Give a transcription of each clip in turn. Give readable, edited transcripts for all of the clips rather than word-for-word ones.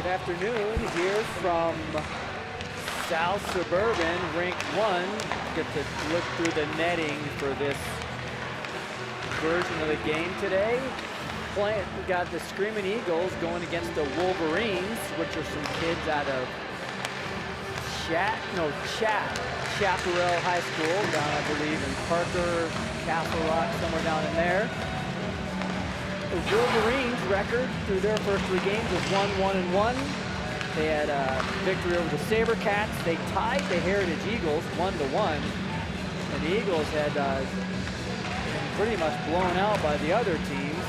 Good afternoon here from South Suburban, Rink 1. Get to look through the netting for this version of the game today. We got the Screaming Eagles going against the Wolverines, which are some kids out of Chaparral High School down, I believe, in Parker, Castle Rock, somewhere down in there. The Wolverines record through their first 3 games was 1-1-1. They had a victory over the SaberCats. They tied the Heritage Eagles 1-1. And the Eagles had been pretty much blown out by the other teams.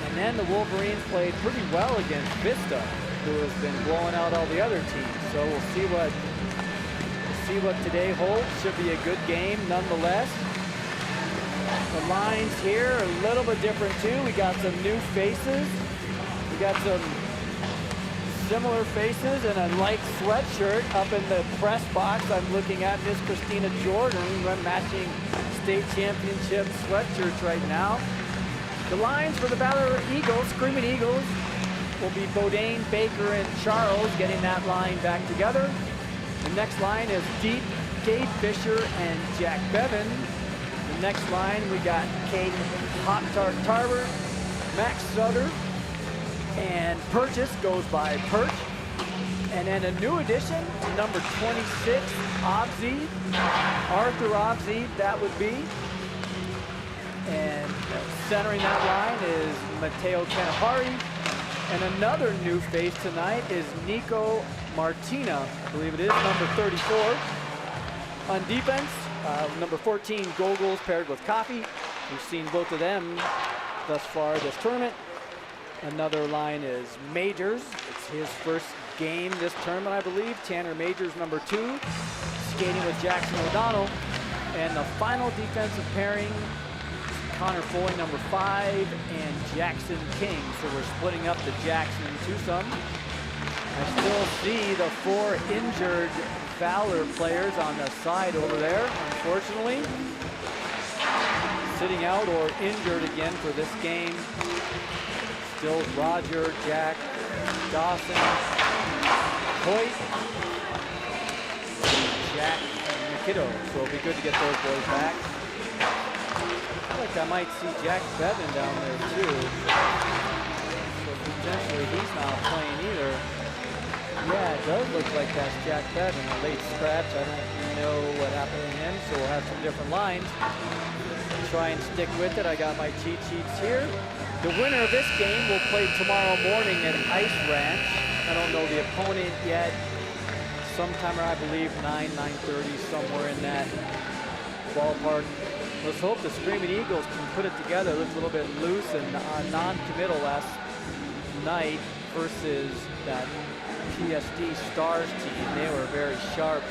And then the Wolverines played pretty well against Vista, who has been blowing out all the other teams. So we'll see what today holds. Should be a good game nonetheless. The lines here are a little bit different too. We got some new faces. We got some similar faces and a light sweatshirt up in the press box. I'm looking at Miss Christina Jordan matching state championship sweatshirts right now. The lines for the Valor Eagles, Screaming Eagles, will be Bodine, Baker, and Charles getting that line back together. The next line is Deep, Gabe Fisher, and Jack Bevan. The next line, we got Kate Hot Tart Tarver, Max Sutter, and Purchase goes by Perch. And then a new addition, number 26, Obzi, Arthur Obzi, that would be. And centering that line is Matteo Canapari. And another new face tonight is Nico Martina, I believe it is, number 34. On defense, number 14, Goggles paired with Coffee. We've seen both of them thus far this tournament. Another line is Majors. It's his first game this tournament, I believe. Tanner Majors, number 2, skating with Jackson O'Donnell. And the final defensive pairing, Connor Foley, number 5, and Jackson King. So we're splitting up the Jackson and twosome. I still see the 4 injured Valor players on the side over there, unfortunately. Sitting out or injured again for this game. Still Roger, Jack, Dawson, Hoyt, Jack, and McKinnon. So it'll be good to get those boys back. I feel like I might see Jack Bevan down there too. So potentially he's not playing either. Yeah, it does look like that's Jack Bevan, a late scratch. I don't know what happened to him, so we'll have some different lines. Try and stick with it. I got my cheat sheets here. The winner of this game will play tomorrow morning at Ice Ranch. I don't know the opponent yet. Sometime, I believe, 9:30, somewhere in that ballpark. Let's hope the Screaming Eagles can put it together. It looked a little bit loose and non-committal last night versus that PSD Stars team. They were very sharp,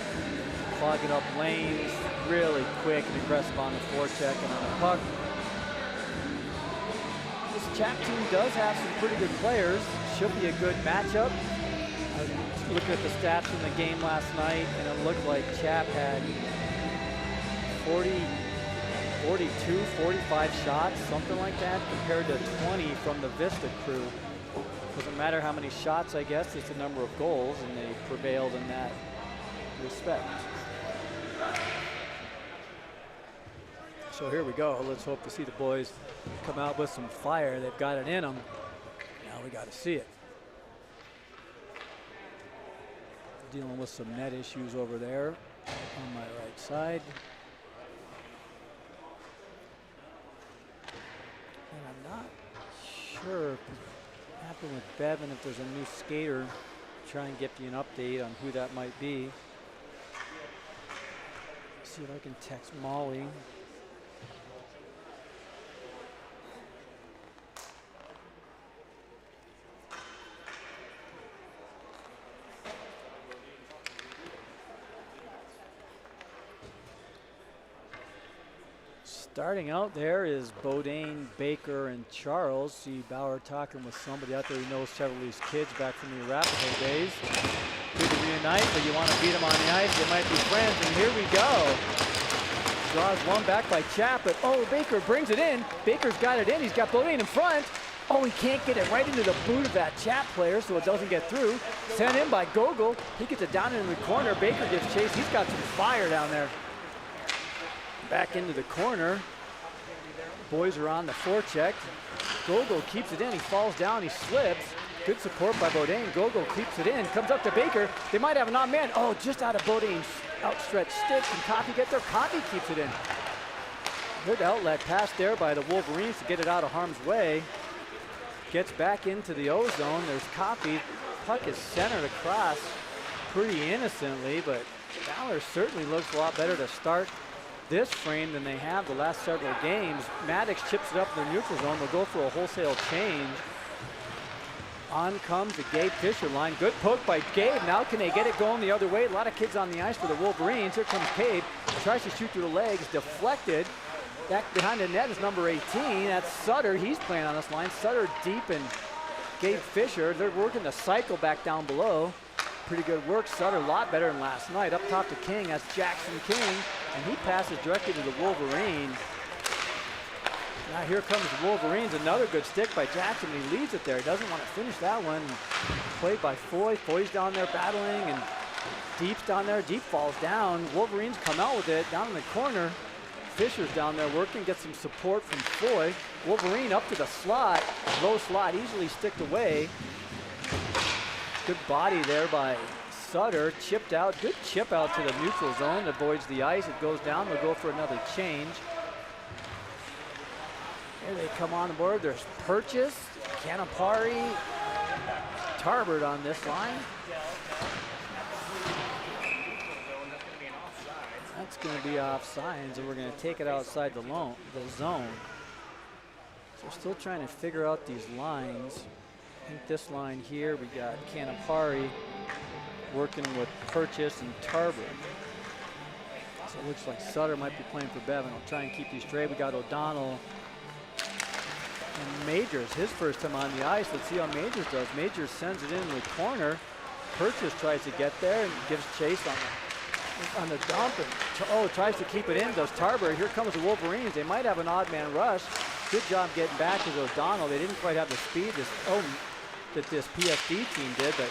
clogging up lanes, really quick and aggressive on the forecheck and on the puck. This Chap team does have some pretty good players. Should be a good matchup. I was looking at the stats from the game last night, and it looked like Chap had 42, 45 shots, something like that, compared to 20 from the Vista crew. Doesn't matter how many shots, I guess, it's the number of goals, and they prevailed in that respect. So here we go. Let's hope to see the boys come out with some fire. They've got it in them. Now we got to see it. Dealing with some net issues over there on my right side. And I'm not sure what happened with Bevan, if there's a new skater. Try and get you an update on who that might be. See if I can text Molly. Starting out there is Bodine, Baker, and Charles. See Bauer talking with somebody out there who knows several of these kids back from the Arapahoe days. Good to reunite, but you want to beat them on the ice. They might be friends, and here we go. Draws one back by Chap, but oh, Baker brings it in. Baker's got it in. He's got Bodine in front. Oh, he can't get it right into the boot of that Chat player, so it doesn't get through. Sent in by Gogol. He gets it down into the corner. Baker gives chase. He's got some fire down there. Back into the corner. Boys are on the forecheck. Gogol keeps it in. He falls down. He slips. Good support by Bodain. Gogol keeps it in. Comes up to Baker. They might have an odd man. Oh, just out of Bodain's outstretched stick. Can Coffey get there? Coffey keeps it in. Good outlet pass there by the Wolverines to get it out of harm's way. Gets back into the O-zone. There's Coffey. Puck is centered across pretty innocently, but Valor certainly looks a lot better to start this frame than they have the last several games. Maddox chips it up in the neutral zone. They'll go for a wholesale change. On comes the Gabe Fisher line. Good poke by Gabe. Now can they get it going the other way? A lot of kids on the ice for the Wolverines. Here comes Gabe. Tries to shoot through the legs. Deflected. Back behind the net is number 18. That's Sutter. He's playing on this line. Sutter deep and Gabe Fisher. They're working the cycle back down below. Pretty good work. Sutter a lot better than last night. Up top to King. That's Jackson King. And he passes directly to the Wolverines. Now here comes the Wolverines. Another good stick by Jackson. He leaves it there. He doesn't want to finish that one. Played by Foy. Foy's down there battling, and Deep's down there. Deep falls down. Wolverines come out with it down in the corner. Fisher's down there working, gets some support from Foy. Wolverine up to the slot. Low slot, easily sticked away. Good body there by Sutter. Chipped out. Good chip out to the neutral zone. Avoids the ice. It goes down. They'll go for another change. Here they come on board. There's Purchase, Canapari, Tarbert on this line. That's going to be offsides, and we're going to take it outside the zone. So we're still trying to figure out these lines. I think this line here, we got Canapari working with Purchase and Tarbert. So it looks like Sutter might be playing for Bevan. I'll try and keep these straight. We got O'Donnell and Majors, his first time on the ice. Let's see how Majors does. Majors sends it in the corner. Purchase tries to get there and gives chase on the dump, and tries to keep it in, does Tarbert. Here comes the Wolverines. They might have an odd man rush. Good job getting back to O'Donnell. They didn't quite have the speed that this PSD team did, but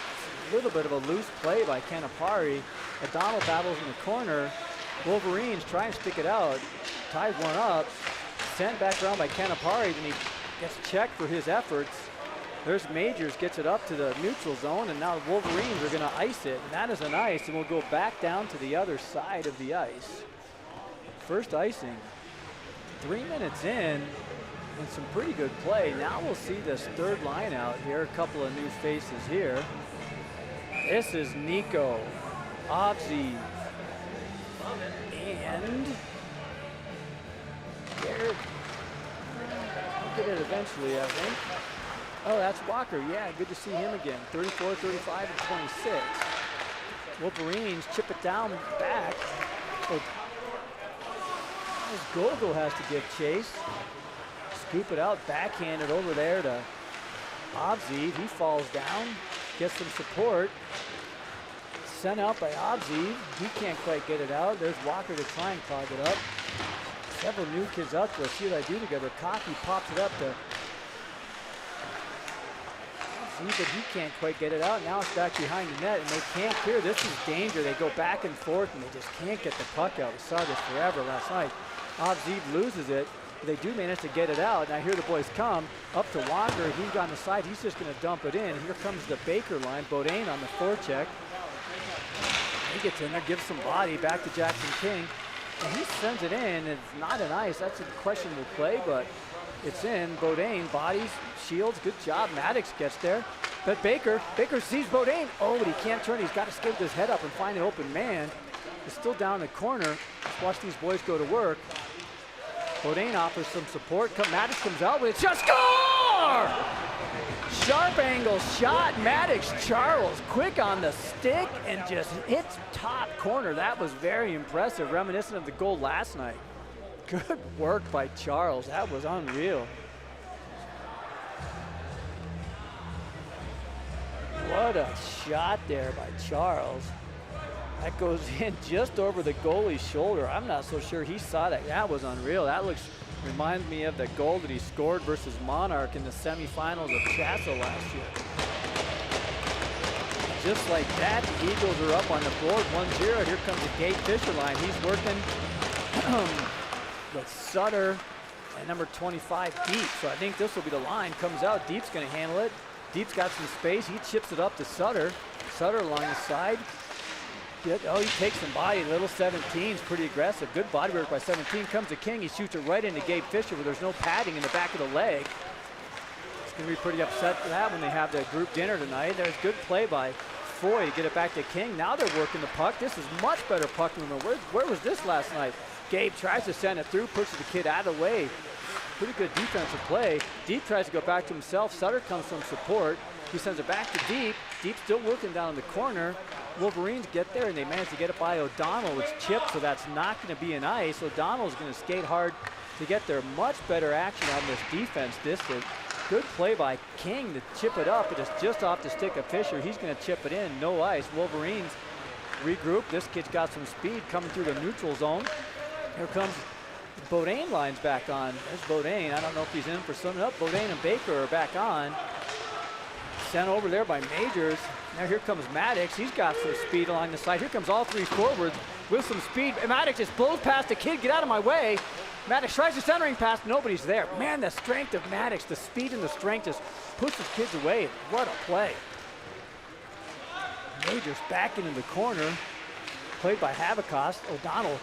a little bit of a loose play by Canapari. O'Donnell battles in the corner. Wolverines try and stick it out. Ties one up. Sent back around by Canapari, and he gets checked for his efforts. There's Majors, gets it up to the neutral zone, and now the Wolverines are going to ice it. And that is an ice, and we'll go back down to the other side of the ice. First icing. 3 minutes in, and some pretty good play. Now we'll see this third line out here. A couple of new faces here. This is Nico, Obzi, and Garrett. I'll get it eventually, I think. Oh, that's Walker. Yeah, good to see him again. 34, 35, and 26. Wolverines chip it down back. Oh, Gogol has to give chase. Scoop it out, backhanded over there to Obzi. He falls down, gets some support. Sent out by Obzi. He can't quite get it out. There's Walker to try and clog it up. Several new kids out there. See what I do together. Coffey pops it up to Obzi, but he can't quite get it out. Now it's back behind the net, and they can't clear. This is danger. They go back and forth, and they just can't get the puck out. We saw this forever last night. Obzi loses it. They do manage to get it out. Now here the boys come up to Walker. He's on the side. He's just going to dump it in. Here comes the Baker line. Bodain on the forecheck. He gets in there, gives some body back to Jackson King. And he sends it in. It's not an ice. That's a questionable play, but it's in. Bodain bodies, shields. Good job. Maddox gets there. But Baker sees Bodain. Oh, but he can't turn. He's got to skip his head up and find an open man. He's still down the corner. Let's watch these boys go to work. Bodain offers some support. Maddox comes out with it. Just score! Sharp angle shot. Maddox Charles quick on the stick and just hits top corner. That was very impressive, reminiscent of the goal last night. Good work by Charles. That was unreal. What a shot there by Charles. That goes in just over the goalie's shoulder. I'm not so sure he saw that. That was unreal. That reminds me of the goal that he scored versus Monarch in the semifinals of Chasso last year. Just like that, the Eagles are up on the board, 1-0. Here comes the Gabe Fisher line. He's working with Sutter and number 25, Deep. So I think this will be the line. Comes out, Deep's gonna handle it. Deep's got some space. He chips it up to Sutter. Sutter along the side. Oh, he takes some body. Little 17's pretty aggressive. Good body work by 17. Comes to King. He shoots it right into Gabe Fisher, where there's no padding in the back of the leg. He's going to be pretty upset for that when they have the group dinner tonight. There's good play by Foy to get it back to King. Now they're working the puck. This is much better puck movement. Where was this last night? Gabe tries to send it through, pushes the kid out of the way. Pretty good defensive play. Deep tries to go back to himself. Sutter comes from support. He sends it back to Deep. Deep still working down in the corner. Wolverines get there and they manage to get it by O'Donnell. It's chipped, so that's not going to be an ice. O'Donnell's going to skate hard to get there. Much better action on this defense distance. Good play by King to chip it up. It is just off the stick of Fisher. He's going to chip it in. No ice. Wolverines regroup. This kid's got some speed coming through the neutral zone. Here comes Bodine, lines back on. There's Bodine. I don't know if he's in for something. Up. Bodine and Baker are back on. Sent over there by Majors. Now here comes Maddox. He's got some speed along the side. Here comes all three forwards with some speed. Maddox just blows past the kid. Get out of my way. Maddox tries the centering pass. Nobody's there. Man, the strength of Maddox, the speed and the strength just pushes kids away. What a play. Majors back into the corner. Played by Habakost. O'Donnell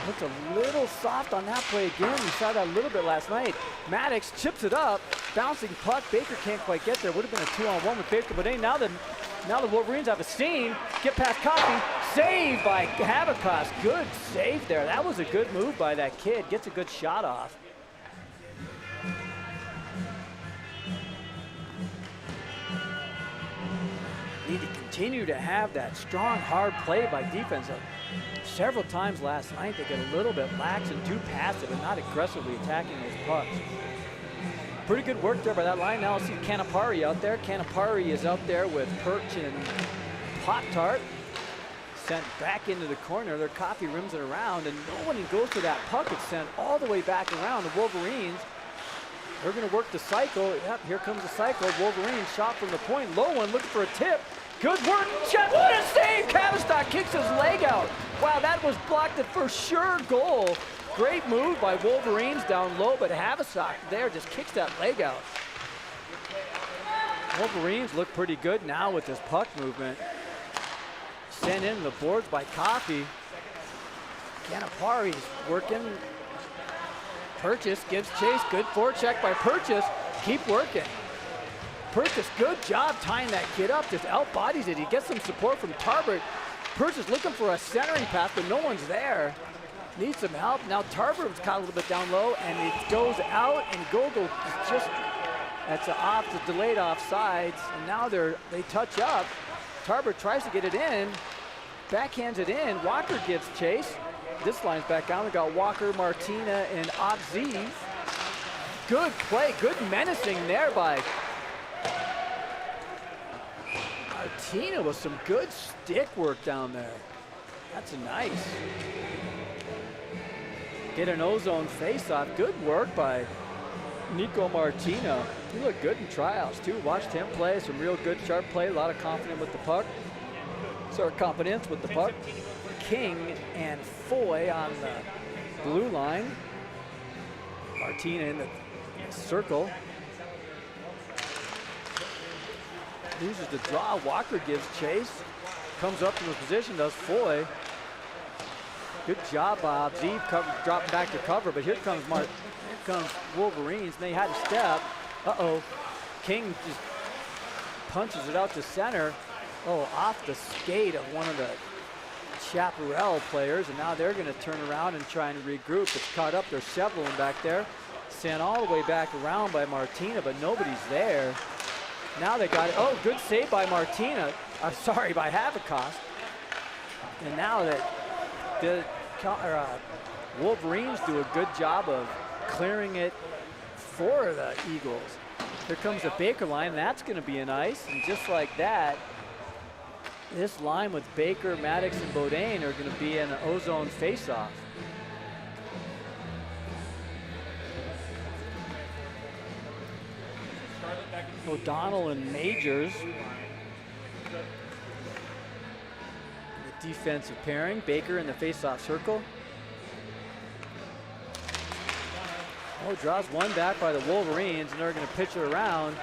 looked a little soft on that play again. We saw that a little bit last night. Maddox chips it up. Bouncing puck. Baker can't quite get there. Would have been a 2-on-1 with Baker, but now the Wolverines have a seam. Get past Coffey. Saved by Habakost. Good save there. That was a good move by that kid. Gets a good shot off. Need to continue to have that strong, hard play by defense. Several times last night, they get a little bit lax and too passive and not aggressively attacking those pucks. Pretty good work there by that line. Now I'll see Canapari out there. Canapari is out there with Perch and Pop-Tart. Sent back into the corner. Their Coffee rims it around, and no one goes to that puck. It's sent all the way back around. The Wolverines, they're going to work the cycle. Yep, here comes the cycle. Wolverines shot from the point. Low one looking for a tip. Good work. What a save. Kavistock kicks his leg out. Wow, that was blocked the for sure goal. Great move by Wolverines down low, but Havistock there just kicks that leg out. Wolverines look pretty good now with this puck movement. Sent in the boards by Coffey. Canapari's working. Purchase gives chase. Good forecheck by Purchase. Keep working. Purchase, good job tying that kid up. Just out-bodies it. He gets some support from Tarbert. Purchase looking for a centering pass, but no one's there. Needs some help. Now Tarbert's caught a little bit down low, and it goes out, and Gogol is just, that's off the delayed offsides, and now they touch up. Tarbert tries to get it in, backhands it in. Walker gives chase. This line's back on. We got Walker, Martina, and Obziv. Good play, good menacing there by Martina with some good stick work down there. That's nice. Get an ozone face-off. Good work by Nico Martina. He looked good in tryouts too. Watched him play. Some real good sharp play. A lot of confidence with the puck. Confidence with the puck. King and Foy on the blue line. Martina in the circle. Loses the draw. Walker gives chase. Comes up to the position, does Foy. Good job by Obziv, dropping back to cover, but here comes Wolverines, and they had to step. Uh-oh. King just punches it out to center. Oh, off the skate of one of the Chaparral players, and now they're going to turn around and try and regroup. It's caught up. There's several back there. Sent all the way back around by Martina, but nobody's there. Now they got it. Oh, good save by Martina. By Habakost. And now that the Wolverines do a good job of clearing it for the Eagles. Here comes the Baker line. That's going to be an ice. And just like that, This line with Baker, Maddox, and Bodine are going to be an ozone face-off. O'Donnell and Majors. The defensive pairing. Baker in the face-off circle. Oh, draws one back by the Wolverines, and they're going to pitch it around.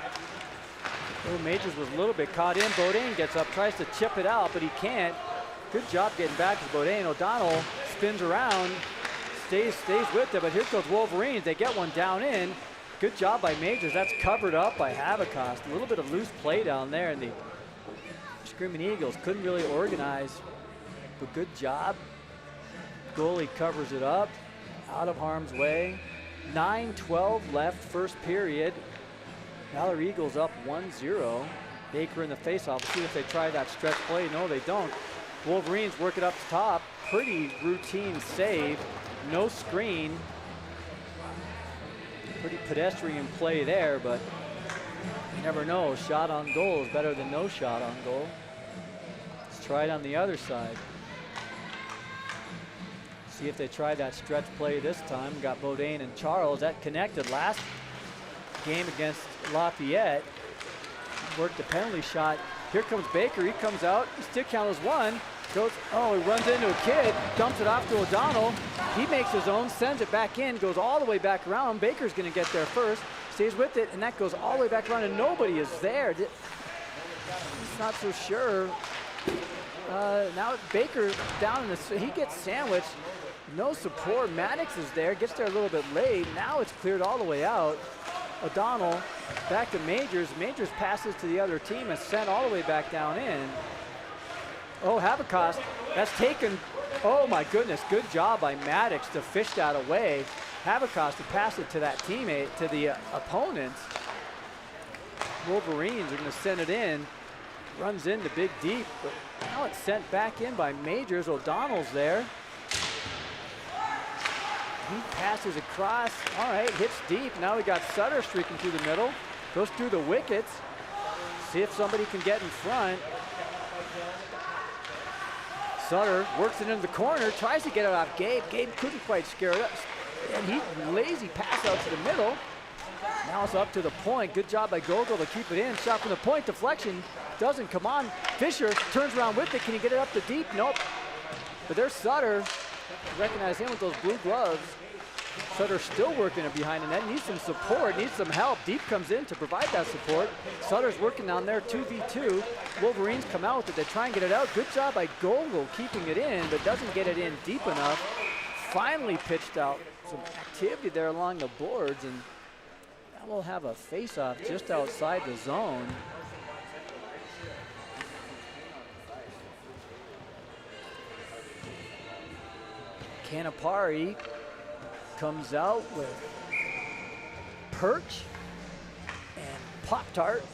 Oh, Majors was a little bit caught in. Bodine gets up, tries to chip it out, but he can't. Good job getting back to Bodine. O'Donnell spins around, stays with it, but here goes Wolverines. They get one down in. Good job by Majors. That's covered up by Havicost. A little bit of loose play down there, and the Screaming Eagles couldn't really organize, but good job. Goalie covers it up, out of harm's way. 9:12 left, first period. Valor Eagles up 1-0. Baker in the faceoff. See if they try that stretch play. No, they don't. Wolverines work it up top. Pretty routine save. No screen. Pretty pedestrian play there, but you never know. Shot on goal is better than no shot on goal. Let's try it on the other side. See if they try that stretch play this time. Got Bodine and Charles. That connected last game against Lafayette. Worked the penalty shot. Here comes Baker. He comes out. His stick count is one. Goes, oh, he runs into a kid. Dumps it off to O'Donnell. He makes his own, sends it back in, goes all the way back around. Baker's going to get there first. Stays with it, and that goes all the way back around, and nobody is there. He's not so sure. Now Baker down in the, he gets sandwiched. No support. Maddox is there, gets there a little bit late. Now it's cleared all the way out. O'Donnell back to Majors. Majors passes to the other team and sent all the way back down in. Oh, Havicost, that's taken. Oh my goodness, good job by Maddox to fish that away. Havicost to pass it to that teammate, to the opponents. Wolverines are going to send it in. Runs into big deep, but now it's sent back in by Majors. O'Donnell's there. He passes across. All right, hits deep. Now we got Sutter streaking through the middle. Goes through the wickets. See if somebody can get in front. Sutter works it into the corner, tries to get it off Gabe. Gabe couldn't quite scare it up. And he lazy pass out to the middle. Now it's up to the point. Good job by Gogol to keep it in. Shot from the point, deflection. Doesn't come on. Fisher turns around with it. Can he get it up to deep? Nope. But there's Sutter. Recognize him with those blue gloves. Sutter still working it behind the net. Needs some support, needs some help. Deep comes in to provide that support. Sutter's working down there, 2v2. Wolverines come out with it. They try and get it out. Good job by Gogol keeping it in, but doesn't get it in deep enough. Finally pitched out. Some activity there along the boards, and that will have a face-off just outside the zone. Canapari comes out with Perch and Pop-Tart.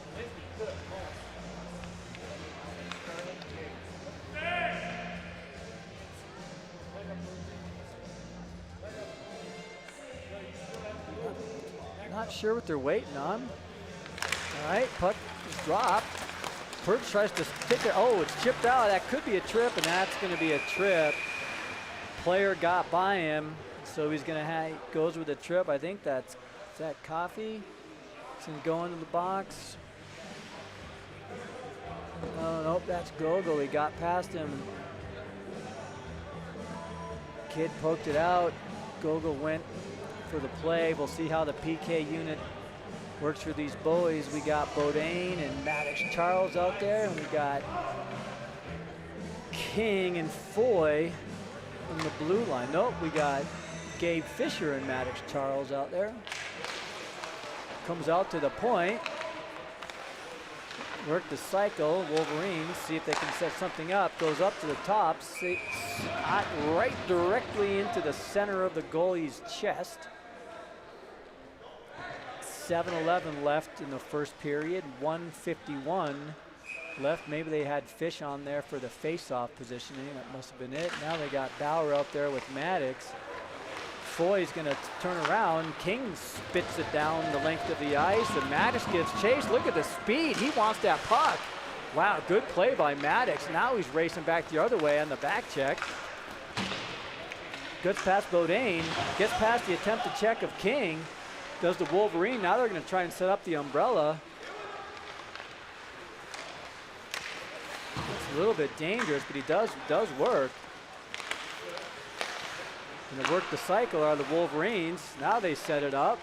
Not sure what they're waiting on. All right, puck is dropped. Perch tries to stick it. Oh, it's chipped out. That could be a trip, and that's going to be a trip. Player got by him, so he's going to goes with a trip. I think that's, is that Coffee? He's going to go into the box. Oh, nope, that's Gogol. He got past him. Kid poked it out. Gogol went for the play. We'll see how the PK unit works for these boys. We got Bodine and Maddox Charles out there, and we got King and Foy in the blue line. Nope, we got Gabe Fisher and Maddox Charles out there. Comes out to the point. Work the cycle. Wolverines see if they can set something up. Goes up to the top. Shot right directly into the center of the goalie's chest. 7:11 left in the first period. 1:51 left. Maybe they had Fish on there for the face-off positioning. That must have been it. Now they got Bauer out there with Maddox. Foy's going to turn around. King spits it down the length of the ice, and Maddox gives chase. Look at the speed. He wants that puck. Wow, good play by Maddox. Now he's racing back the other way on the back check. Gets past Bodine, gets past the attempted check of King. Does the Wolverine. Now they're going to try and set up the umbrella. It's a little bit dangerous, but he does work. Going to work the cycle are the Wolverines. Now they set it up.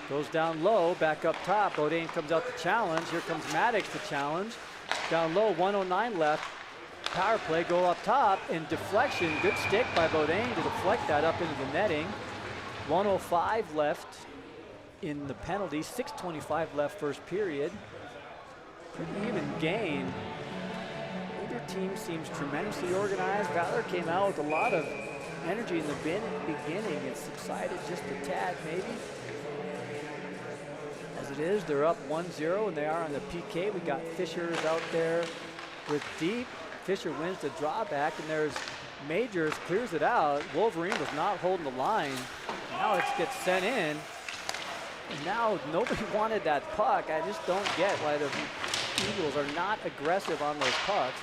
Goes down low, back up top. Bodine comes out to challenge. Here comes Maddox to challenge. Down low, 1:09 left. Power play, go up top, and deflection. Good stick by Bodine to deflect that up into the netting. 1:05 left in the penalty. 6:25 left first period. Pretty even game. Neither team seems tremendously organized. Valor came out with a lot of energy in the beginning. It subsided just a tad, maybe. As it is, they're up 1-0, and they are on the PK. We got Fisher's out there with deep. Fisher wins the drawback, and there's Majors, clears it out. Wolverine was not holding the line. Now it gets sent in. And now nobody wanted that puck. I just don't get why the Eagles are not aggressive on those pucks.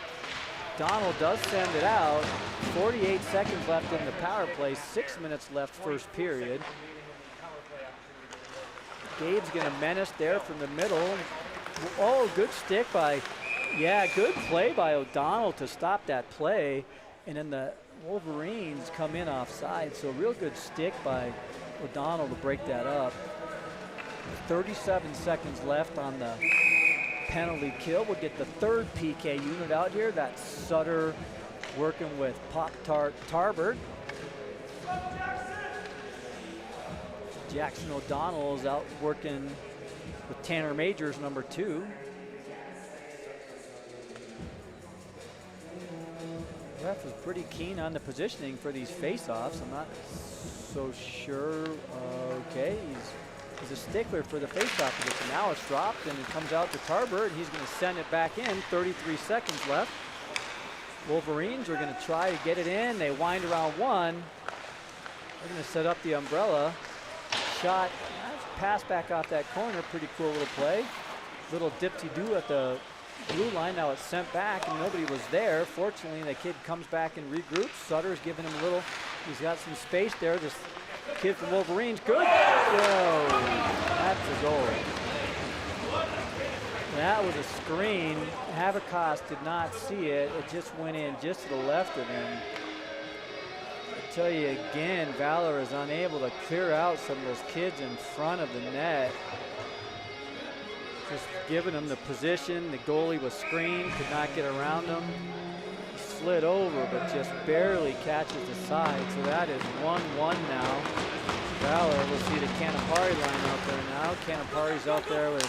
Donald does send it out. 48 seconds left in the power play. 6 minutes left first period. Gabe's gonna menace there from the middle. Oh, good stick by, yeah, good play by O'Donnell to stop that play. And then the Wolverines come in offside. So real good stick by O'Donnell to break that up. 37 seconds left on the penalty kill. We'll get the third PK unit out here. That's Sutter working with Pop-Tart Tarbert. Jackson O'Donnell is out working with Tanner Majors, number 2. Ref is pretty keen on the positioning for these face-offs. I'm not so sure. Okay, he's a stickler for the face-off position. Now it's dropped and it comes out to Tarbert, and he's going to send it back in. 33 seconds left. Wolverines are going to try to get it in. They wind around one. They're going to set up the umbrella. Shot, pass back off that corner. Pretty cool little play. Little dip-de-doo at the blue line. Now it's sent back and nobody was there. Fortunately, the kid comes back and regroups. Sutter's giving him a little, he's got some space there. This kid from Wolverines, good. Whoa, that's a goal. That was a screen. Havikos did not see it. It just went in just to the left of him. I tell you again, Valor is unable to clear out some of those kids in front of the net. Just giving them the position. The goalie was screened, could not get around them. Slid over, but just barely catches the side. So that is 1-1 now. Valor will see the Canapari line out there now. Canapari's out there with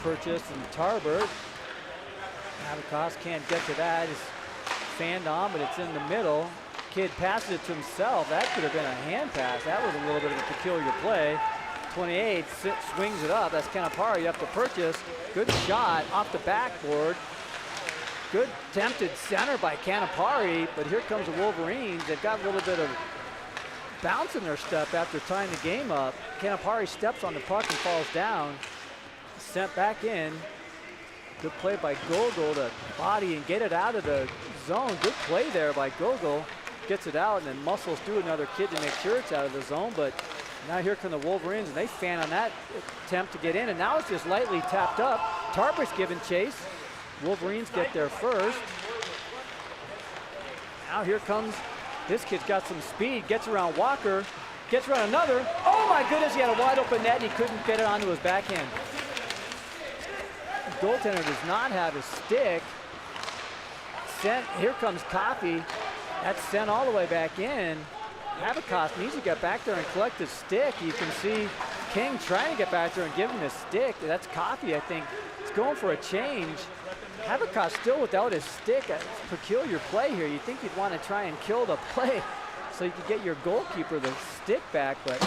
Purchase and Tarbert. Havikos can't get to that. It's fanned on, but it's in the middle. Kid passes it to himself. That could have been a hand pass. That was a little bit of a peculiar play. 28 swings it up. That's Canapari up to Purchase. Good shot off the backboard. Good tempted center by Canapari, but here comes the Wolverines. They've got a little bit of bounce in their step after tying the game up. Canapari steps on the puck and falls down. Sent back in. Good play by Gogol to body and get it out of the zone. Good play there by Gogol. Gets it out and then muscles through another kid to make sure it's out of the zone, but now here come the Wolverines, and they fan on that attempt to get in, and now it's just lightly tapped up. Tarbert's giving chase. Wolverines get there first. Now here comes, this kid's got some speed, gets around Walker, gets around another. Oh my goodness, he had a wide open net and he couldn't get it onto his backhand. The goaltender does not have his stick. Sent, here comes Coffey. That's sent all the way back in. Havikos needs to get back there and collect his stick. You can see King trying to get back there and give him his stick. That's Coffey, I think. He's going for a change. Havikos still without his stick. A peculiar play here. You'd think you'd want to try and kill the play so you could get your goalkeeper the stick back, but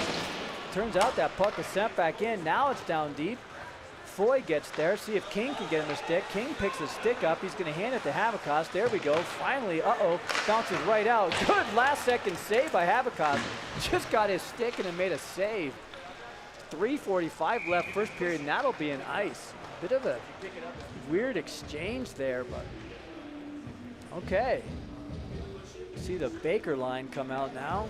turns out that puck is sent back in. Now it's down deep. Foy gets there, see if King can get him a stick. King picks his stick up. He's going to hand it to Havikos. There we go. Finally, bounces right out. Good last-second save by Havikos. Just got his stick and it made a save. 3:45 left first period, and that'll be an ice. Bit of a weird exchange there, but okay. See the Baker line come out now.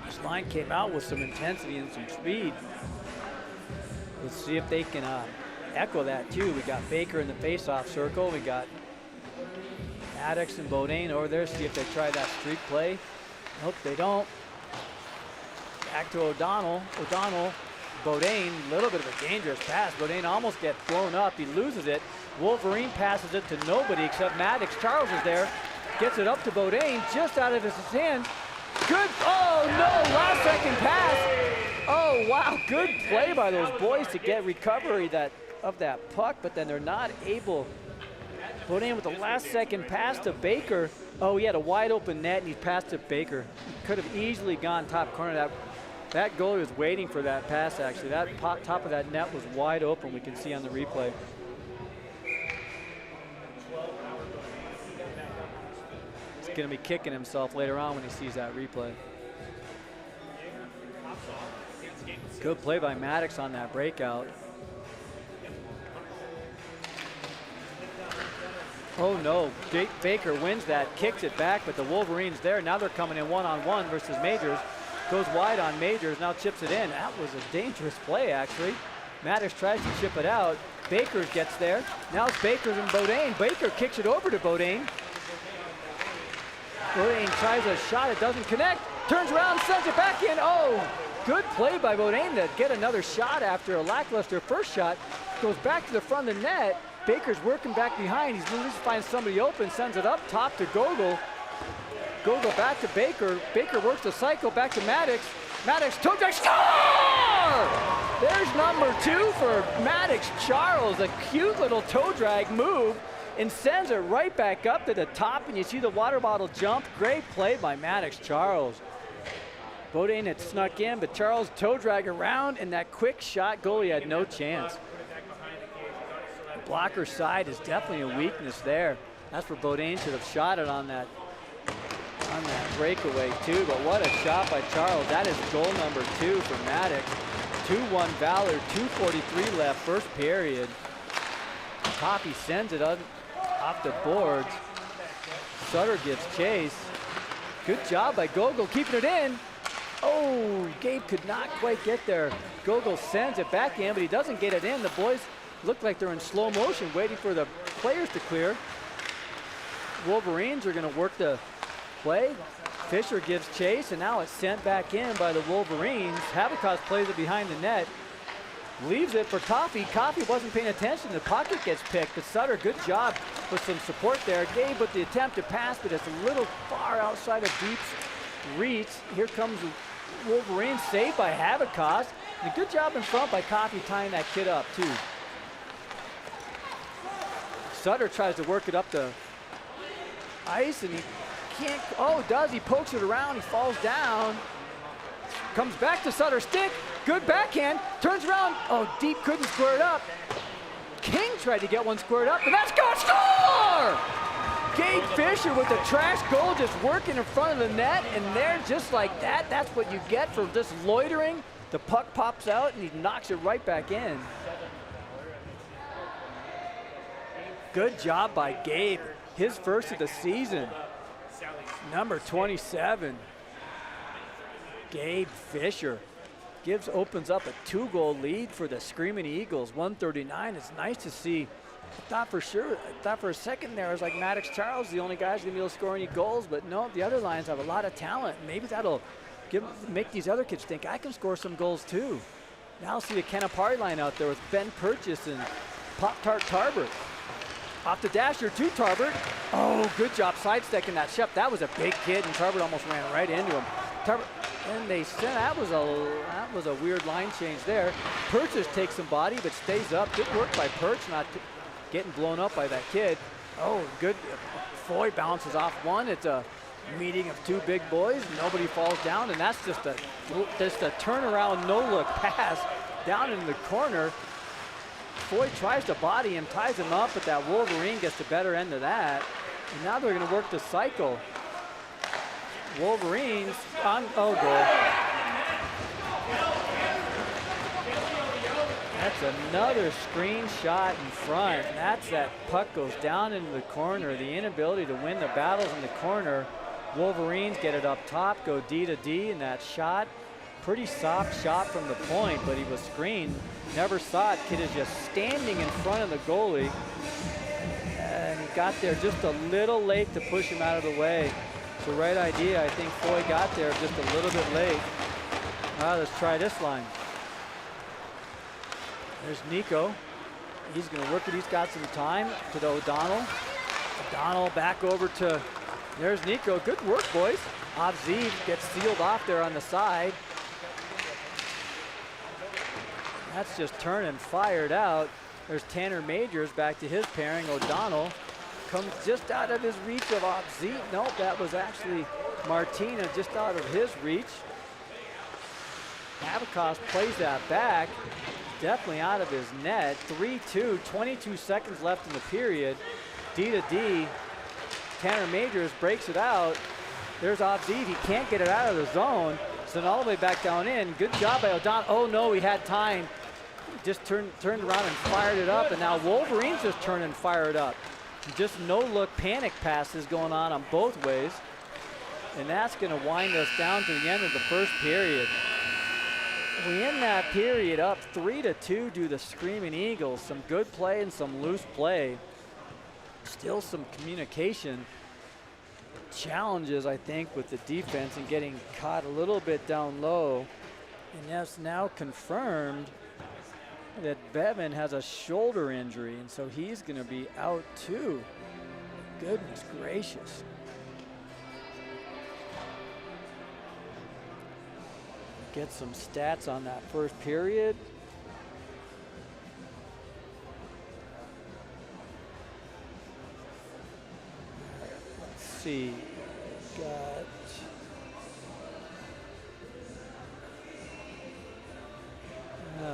This line came out with some intensity and some speed. Let's see if they can echo that too. We got Baker in the face-off circle. We got Maddox and Bodine over there. See if they try that streak play. Nope, they don't. Back to O'Donnell. Bodine, a little bit of a dangerous pass. Bodine almost gets blown up. He loses it. Wolverine passes it to nobody except Maddox. Charles is there. Gets it up to Bodine, just out of his hand. Good, oh no, last second pass. Oh wow, good play by those boys to get recovery of that puck, but then they're not able. Bodine with the last second pass to Baker. Oh, he had a wide open net and he passed to Baker. He could have easily gone top corner. That goalie was waiting for that pass actually. That top of that net was wide open, we can see on the replay. He's gonna be kicking himself later on when he sees that replay. Good play by Maddox on that breakout. Oh no, Baker wins that, kicks it back, but the Wolverines there. Now they're coming in one-on-one versus Majors. Goes wide on Majors, now chips it in. That was a dangerous play actually. Maddox tries to chip it out. Baker gets there. Now it's Baker and Bodine. Baker kicks it over to Bodine. Bodine tries a shot, it doesn't connect. Turns around, sends it back in. Oh, good play by Bodine to get another shot after a lackluster first shot. Goes back to the front of the net. Baker's working back behind. He's going to find somebody open, sends it up top to Gogol. Gogol back to Baker. Baker works the cycle back to Maddox. Maddox toe drag, score! There's number 2 for Maddox Charles. A cute little toe drag move and sends it right back up to the top, and you see the water bottle jump. Great play by Maddox Charles. Bodine had snuck in, but Charles toe drag around, and that quick shot, goalie had no chance. The blocker side is definitely a weakness there. That's where Bodine should have shot it on that breakaway too, but what a shot by Charles. That is goal number 2 for Maddox. 2-1 Valor, 2:43 left, first period. Poppy sends it off the boards. Sutter gives chase. Good job by Gogol keeping it in. Oh, Gabe could not quite get there. Gogol sends it back in, but he doesn't get it in. The boys look like they're in slow motion waiting for the players to clear. Wolverines are going to work the play. Fisher gives chase, and now it's sent back in by the Wolverines. Havikos plays it behind the net. Leaves it for Coffey. Coffey wasn't paying attention. The pocket gets picked, but Sutter, good job with some support there. Gabe with the attempt to pass, but it's a little far outside of Deep's reach. Here comes the Wolverines, saved by Havikos. And a good job in front by Coffey tying that kid up, too. Sutter tries to work it up the ice, and he can't. Oh, does. He pokes it around. He falls down. Comes back to Sutter's stick. Good backhand. Turns around. Oh, Deep couldn't square it up. King tried to get one squared up, and that's going to score! Gabe Fisher with the trash goal, just working in front of the net, and there, just like that, that's what you get for just loitering. The puck pops out, and he knocks it right back in. Good job by Gabe. His first of the season. Number 27. Gabe Fisher opens up a 2-goal lead for the Screaming Eagles, 139. It's nice to see. I thought for a second there, it was like Maddox Charles, the only guys going to be able to score any goals, but no, the other lines have a lot of talent. Maybe that'll make these other kids think, I can score some goals too. Now see the Kenapari line out there with Ben Purchase and Pop-Tart Tarbert. Off the dasher to Tarbert. Oh, good job sidestepping that shot. That was a big kid, and Tarbert almost ran right into him. Tarbert, and they said that was a weird line change there. Purchase takes some body, but stays up. Good work by Perch, not getting blown up by that kid. Oh, good. Foy bounces off one. It's a meeting of 2 big boys. Nobody falls down, and that's just a turnaround, no-look pass down in the corner. Foy tries to body him, ties him up, but that Wolverine gets the better end of that. And now they're going to work the cycle. Wolverines on, oh, goal. another screen shot in front. And that's that puck goes down into the corner. The inability to win the battles in the corner. Wolverines get it up top, go D to D, and that shot, pretty soft shot from the point, but he was screened. Never saw it. Kid is just standing in front of the goalie. And he got there just a little late to push him out of the way. It's the right idea. I think Foy got there just a little bit late. Let's try this line. There's Nico. He's going to work it. He's got some time to the O'Donnell. O'Donnell back over to, there's Nico. Good work, boys. Avziv gets sealed off there on the side. That's just turning, fired out. There's Tanner Majors back to his pairing. O'Donnell comes just out of his reach of Avziv. Nope, that was actually Martina just out of his reach. Abacos plays that back. Definitely out of his net. 3-2, 22 seconds left in the period. D to D. Tanner Majors breaks it out. There's Avziv. He can't get it out of the zone. So all the way back down in. Good job by O'Donnell. Oh no, he had time. Just turned around and fired it up. And now Wolverines just turn and fire it up. Just no look panic passes going on both ways. And that's going to wind us down to the end of the first period. We end that period up 3-2 due to the Screaming Eagles. Some good play and some loose play. Still some communication challenges, I think, with the defense and getting caught a little bit down low. And that's now confirmed that Bevan has a shoulder injury, and so he's going to be out too. Goodness gracious. Get some stats on that first period. Let's see. Got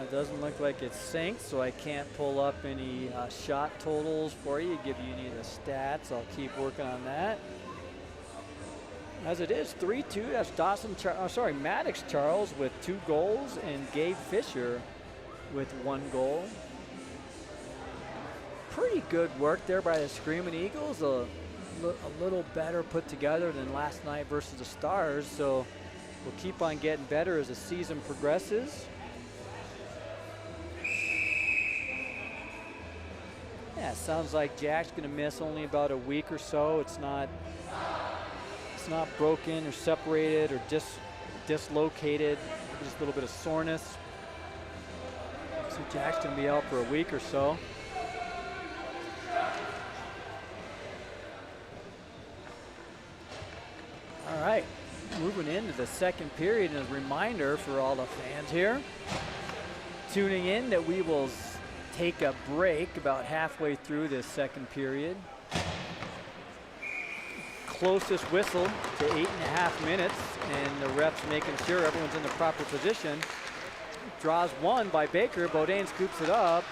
it doesn't look like it's synced, so I can't pull up any shot totals for you, give you any of the stats. I'll keep working on that. As it is, 3-2, that's Maddox Charles with 2 goals and Gabe Fisher with 1 goal. Pretty good work there by the Screaming Eagles. A little better put together than last night versus the Stars, so we'll keep on getting better as the season progresses. Yeah, it sounds like Jack's gonna miss only about a week or so. It's not broken or separated or dislocated, just a little bit of soreness. So Jack's gonna be out for a week or so. All right, moving into the second period, and a reminder for all the fans here tuning in that we will take a break about halfway through this second period. Closest whistle to 8.5 minutes, and the ref's making sure everyone's in the proper position. Draws one by Baker. Bodine scoops it up.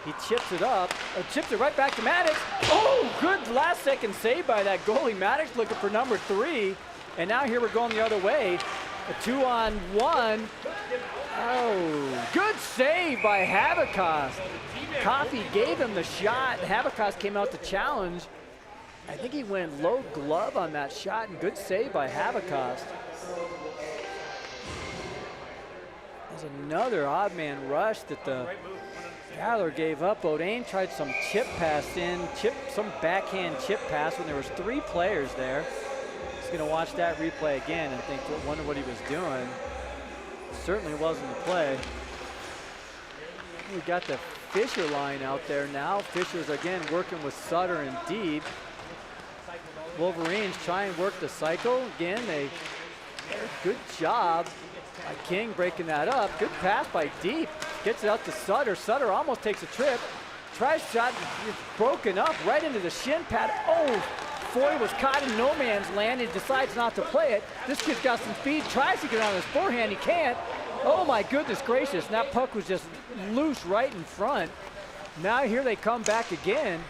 He chips it up, chips it right back to Maddox. Oh, good last second save by that goalie. Maddox looking for number 3. And now here we're going the other way. A 2-on-1. Oh, good save by Habakos. Coffey gave him the shot. Habakos came out to challenge. I think he went low glove on that shot, and good save by Habakos. There's another odd man rush that the Galler gave up. Bodine tried some chip pass some backhand chip pass when there was 3 players there. He's going to watch that replay again and wonder what he was doing. Certainly wasn't the play. We got the Fisher line out there now. Fisher's again working with Sutter and Deep. Wolverines try and work the cycle. Again, good job by King breaking that up. Good pass by Deep. Gets it out to Sutter. Sutter almost takes a trip. Tries shot, it's broken up right into the shin pad. Oh, Foy was caught in no man's land and decides not to play it. This kid's got some speed, tries to get on his forehand, he can't. Oh my goodness gracious, and that puck was just loose right in front. Now here they come back again.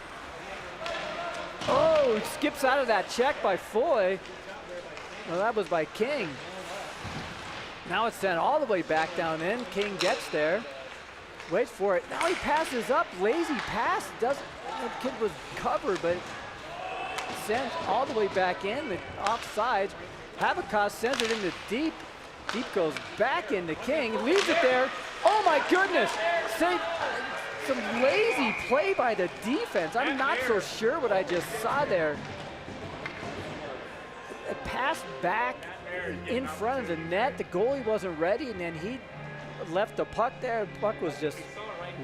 Oh, skips out of that check by Foy. Well, that was by King. Now it's sent all the way back down in. King gets there. Waits for it. Now he passes up. Lazy pass. Doesn't. That kid was covered, but sends all the way back in. The offsides. Habakkuk sends it into deep. Deep goes back into King. Leaves it there. Oh my goodness. Some lazy play by the defense. I'm not so sure what I just saw there. A pass back in front of the net. The goalie wasn't ready, and then he left the puck there. The puck was just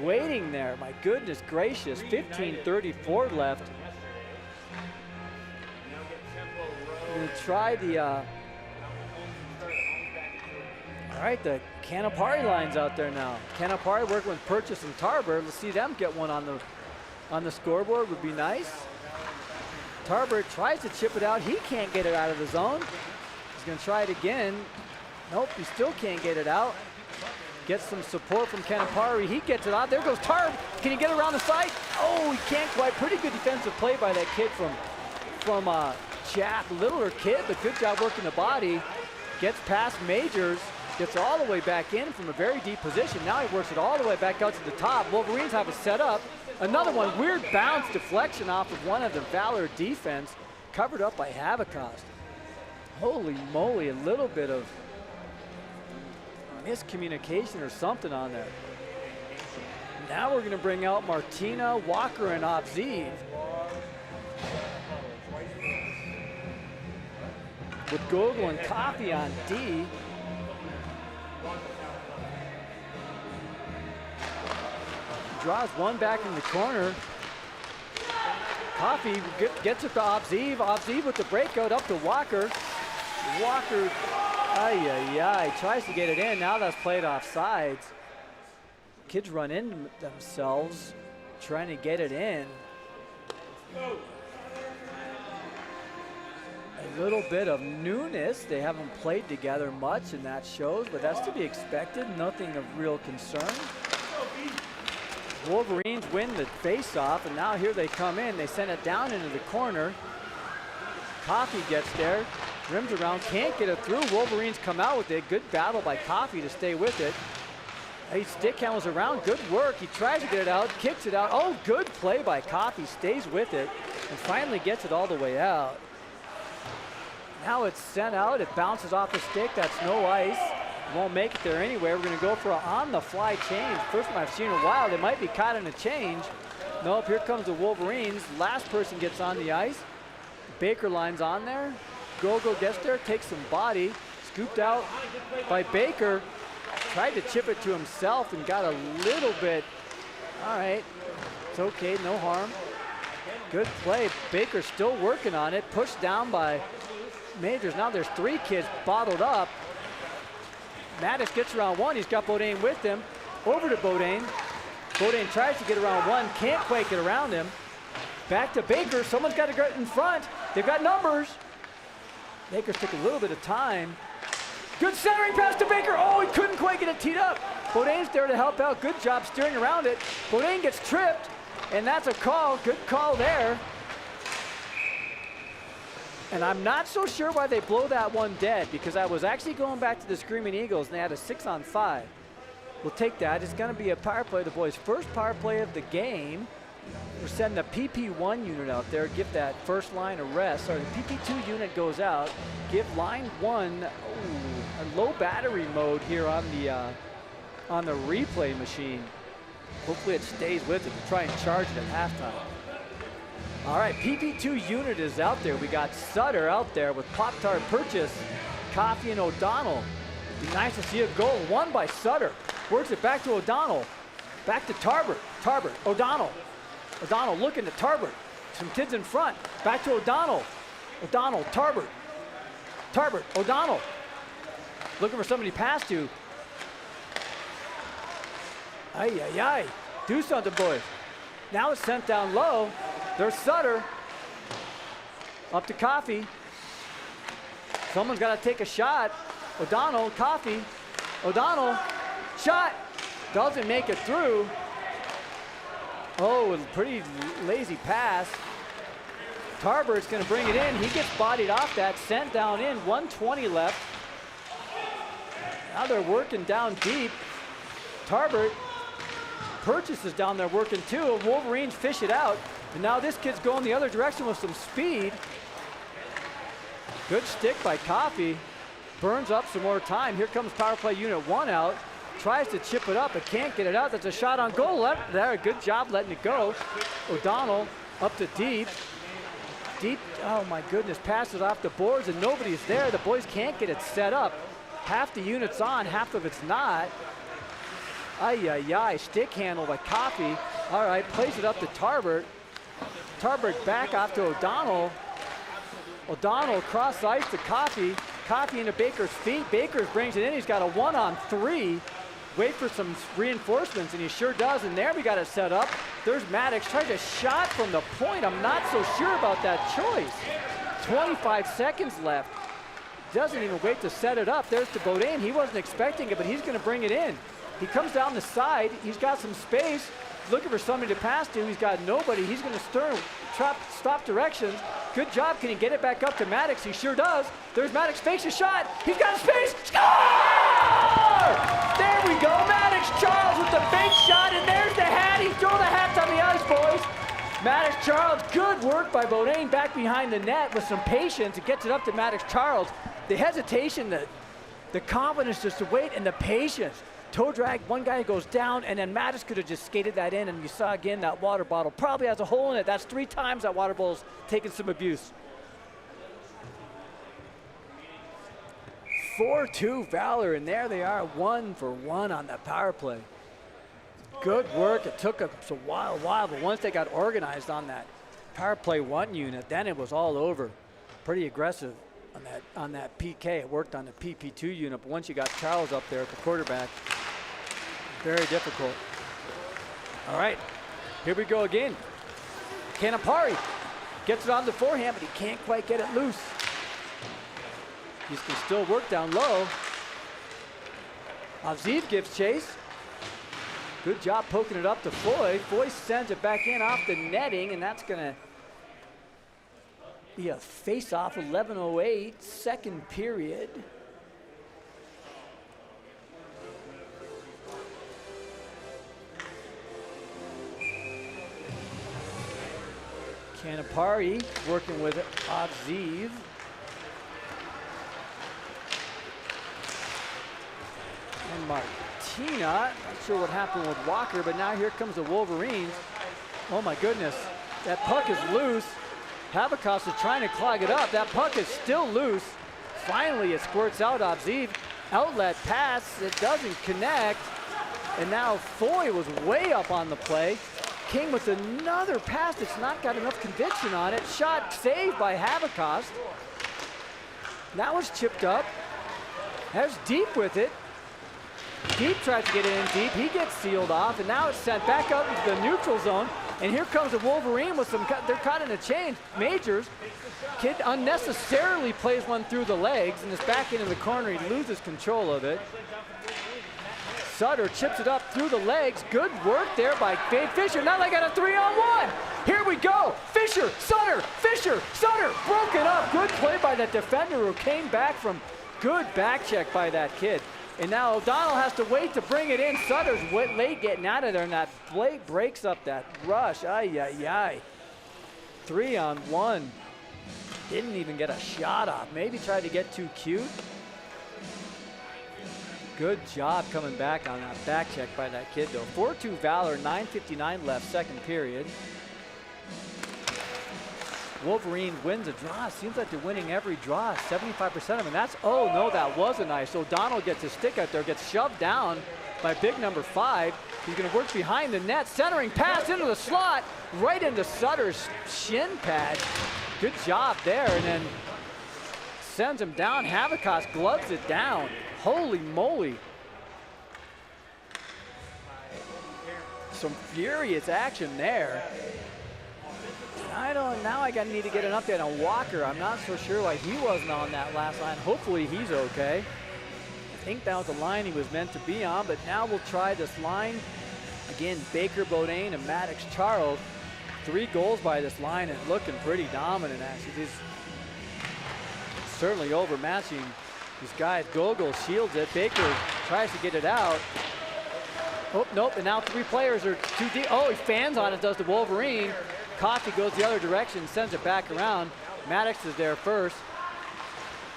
waiting there. My goodness gracious. 15:34 left. We'll try the all right, the Canapari line's out there now. Canapari working with Purchase and Tarver. Let's see them get one on the scoreboard. Would be nice. Tarver tries to chip it out. He can't get it out of the zone. He's going to try it again. Nope, he still can't get it out. Gets some support from Canapari. He gets it out. There goes Tarv. Can he get it around the side? Oh, he can't quite. Pretty good defensive play by that kid from Jack. Littler kid, but good job working the body. Gets past Majors. Gets all the way back in from a very deep position. Now he works it all the way back out to the top. Wolverines have it set up. Another one, weird bounce deflection off of one of the Valor defense, covered up by Habakkuk. Holy moly, a little bit of miscommunication or something on there. Now we're gonna bring out Martina, Walker, and Obziv. With Gogol and Coffee on D. Draws one back in the corner. Coffee gets it to Obziv. Obziv with the breakout up to Walker. Walker, tries to get it in. Now that's played off sides. Kids run into themselves trying to get it in. A little bit of newness. They haven't played together much, and that shows, but that's to be expected. Nothing of real concern. Wolverines win the face-off, and now here they come in. They send it down into the corner. Coffee gets there, rims around, can't get it through. Wolverines come out with it. Good battle by Coffee to stay with it. He stick handles around, good work. He tries to get it out, kicks it out. Oh, good play by Coffee, stays with it, and finally gets it all the way out. Now it's sent out, it bounces off the stick, that's no ice. Won't make it there anyway. We're gonna go for an on-the-fly change. First one I've seen in a while. They might be caught in a change. Nope, here comes the Wolverines. Last person gets on the ice. Baker line's on there. Gogol gets there, takes some body. Scooped out by Baker. Tried to chip it to himself and got a little bit. All right, it's okay, no harm. Good play. Baker's still working on it. Pushed down by Majors. Now there's three kids bottled up. Mattis gets around one. He's got Bodine with him. Over to Bodine. Bodine tries to get around one. Can't quite get around him. Back to Baker. Someone's got to get in front. They've got numbers. Baker's took a little bit of time. Good centering pass to Baker. Oh, he couldn't quite get it teed up. Bodine's there to help out. Good job steering around it. Bodine gets tripped, and that's a call. Good call there. And I'm not so sure why they blow that one dead, because I was actually going back to the Screaming Eagles, and they had a 6-on-5. We'll take that. It's going to be a power play. The boys' first power play of the game. We're sending the PP1 unit out there. Give that first line a rest. Sorry, the PP2 unit goes out. Give line one a low battery mode here on the replay machine. Hopefully it stays with it. We'll try and charge it at halftime. All right, PP2 unit is out there. We got Sutter out there with Pop-Tart Purchase, Coffee, and O'Donnell. Be nice to see a goal. Won by Sutter. Works it back to O'Donnell. Back to Tarbert. Tarbert, O'Donnell. O'Donnell looking to Tarbert. Some kids in front. Back to O'Donnell. O'Donnell, Tarbert. Tarbert, O'Donnell. Looking for somebody to pass to. Ay. Do something, boys. Now it's sent down low. There's Sutter. Up to Coffee. Someone's got to take a shot. O'Donnell, Coffee. O'Donnell, shot. Doesn't make it through. Oh, a pretty lazy pass. Tarbert's going to bring it in. He gets bodied off that. Sent down in. 1:20 left. Now they're working down deep. Tarbert Purchase is down there working too. Wolverines fish it out. And now this kid's going the other direction with some speed. Good stick by Coffee. Burns up some more time. Here comes power play unit 1 out. Tries to chip it up, but can't get it out. That's a shot on goal. There, good job letting it go. O'Donnell up to Deep. Deep, oh my goodness, passes off the boards and nobody's there. The boys can't get it set up. Half the unit's on, half of it's not. Ay, stick handle by Coffee. All right, plays it up to Tarbert. Tarbert back off to O'Donnell. O'Donnell cross ice to Coffee. Coffee into Baker's feet. Baker brings it in. He's got a 1-on-3. Wait for some reinforcements, and he sure does. And there we got it set up. There's Maddox. Tries a shot from the point. I'm not so sure about that choice. 25 seconds left. Doesn't even wait to set it up. There's to Beaudin. He wasn't expecting it, but he's going to bring it in. He comes down the side. He's got some space. Looking for somebody to pass to. He's got nobody. He's going to stop directions. Good job. Can he get it back up to Maddox? He sure does. There's Maddox. Fakes a shot. He's got space. Score! There we go. Maddox Charles with the fake shot. And there's the hat. He threw the hat on the ice, boys. Maddox Charles. Good work by Beaudin back behind the net with some patience. It gets it up to Maddox Charles. The hesitation, the confidence just to wait, and the patience. Toe drag, one guy goes down, and then Maddox could have just skated that in, and you saw again that water bottle probably has a hole in it. That's 3 times that water bottle's taken some abuse. 4-2 Valor, and there they are, 1-for-1 on the power play. Good work. It took us a while, but once they got organized on that power play 1 unit, then it was all over. Pretty aggressive on that PK. It worked on the PP2 unit, but once you got Charles up there at the quarterback, very difficult. All right, here we go again. Canapari gets it on the forehand, but he can't quite get it loose. He can still work down low. Avziv gives chase. Good job poking it up to Foy. Foy sends it back in off the netting, and that's gonna be a face-off. 11:08, second period. Canapari working with Avziv. And Martina, not sure what happened with Walker, but now here comes the Wolverines. Oh my goodness, that puck is loose. Habakkos is trying to clog it up. That puck is still loose. Finally, it squirts out. Avziv, outlet pass, it doesn't connect. And now Foy was way up on the play. King with another pass that's not got enough conviction on it. Shot saved by Habakkos. Now it's chipped up. Has Deep with it. Deep tries to get it in deep. He gets sealed off, and now it's sent back out into the neutral zone. And here comes a Wolverine with some, they're caught in a change. Majors, kid unnecessarily plays one through the legs and is back into the corner. He loses control of it. Sutter chips it up through the legs. Good work there by Fisher. Now they got a 3-on-1. Here we go. Fisher, Sutter, broken up. Good play by that defender who came back from good back check by that kid. And now O'Donnell has to wait to bring it in. Sutter's late getting out of there, and that Blake breaks up that rush. 3-on-1. Didn't even get a shot off. Maybe tried to get too cute. Good job coming back on that back check by that kid, though. 4-2 Valor, 9:59 left, second period. Wolverine wins a draw. Seems like they're winning every draw, 75% of them. And that's, oh no, that wasn't nice. O'Donnell gets his stick out there, gets shoved down by big number 5. He's gonna work behind the net, centering pass into the slot, right into Sutter's shin pad. Good job there, and then sends him down. Habakkos gloves it down. Holy moly. Some furious action there. Now I need to get an update on Walker. I'm not so sure why he wasn't on that last line. Hopefully he's okay. I think that was the line he was meant to be on, but now we'll try this line. Again, Baker, Beaudin, and Maddox Charles. 3 goals by this line and looking pretty dominant, actually. He's certainly overmatching these guys. Gogol shields it. Baker tries to get it out. Oh, nope, and now 3 players are too deep. Oh, he fans on it, does the Wolverine. Coffee goes the other direction, sends it back around. Maddox is there first.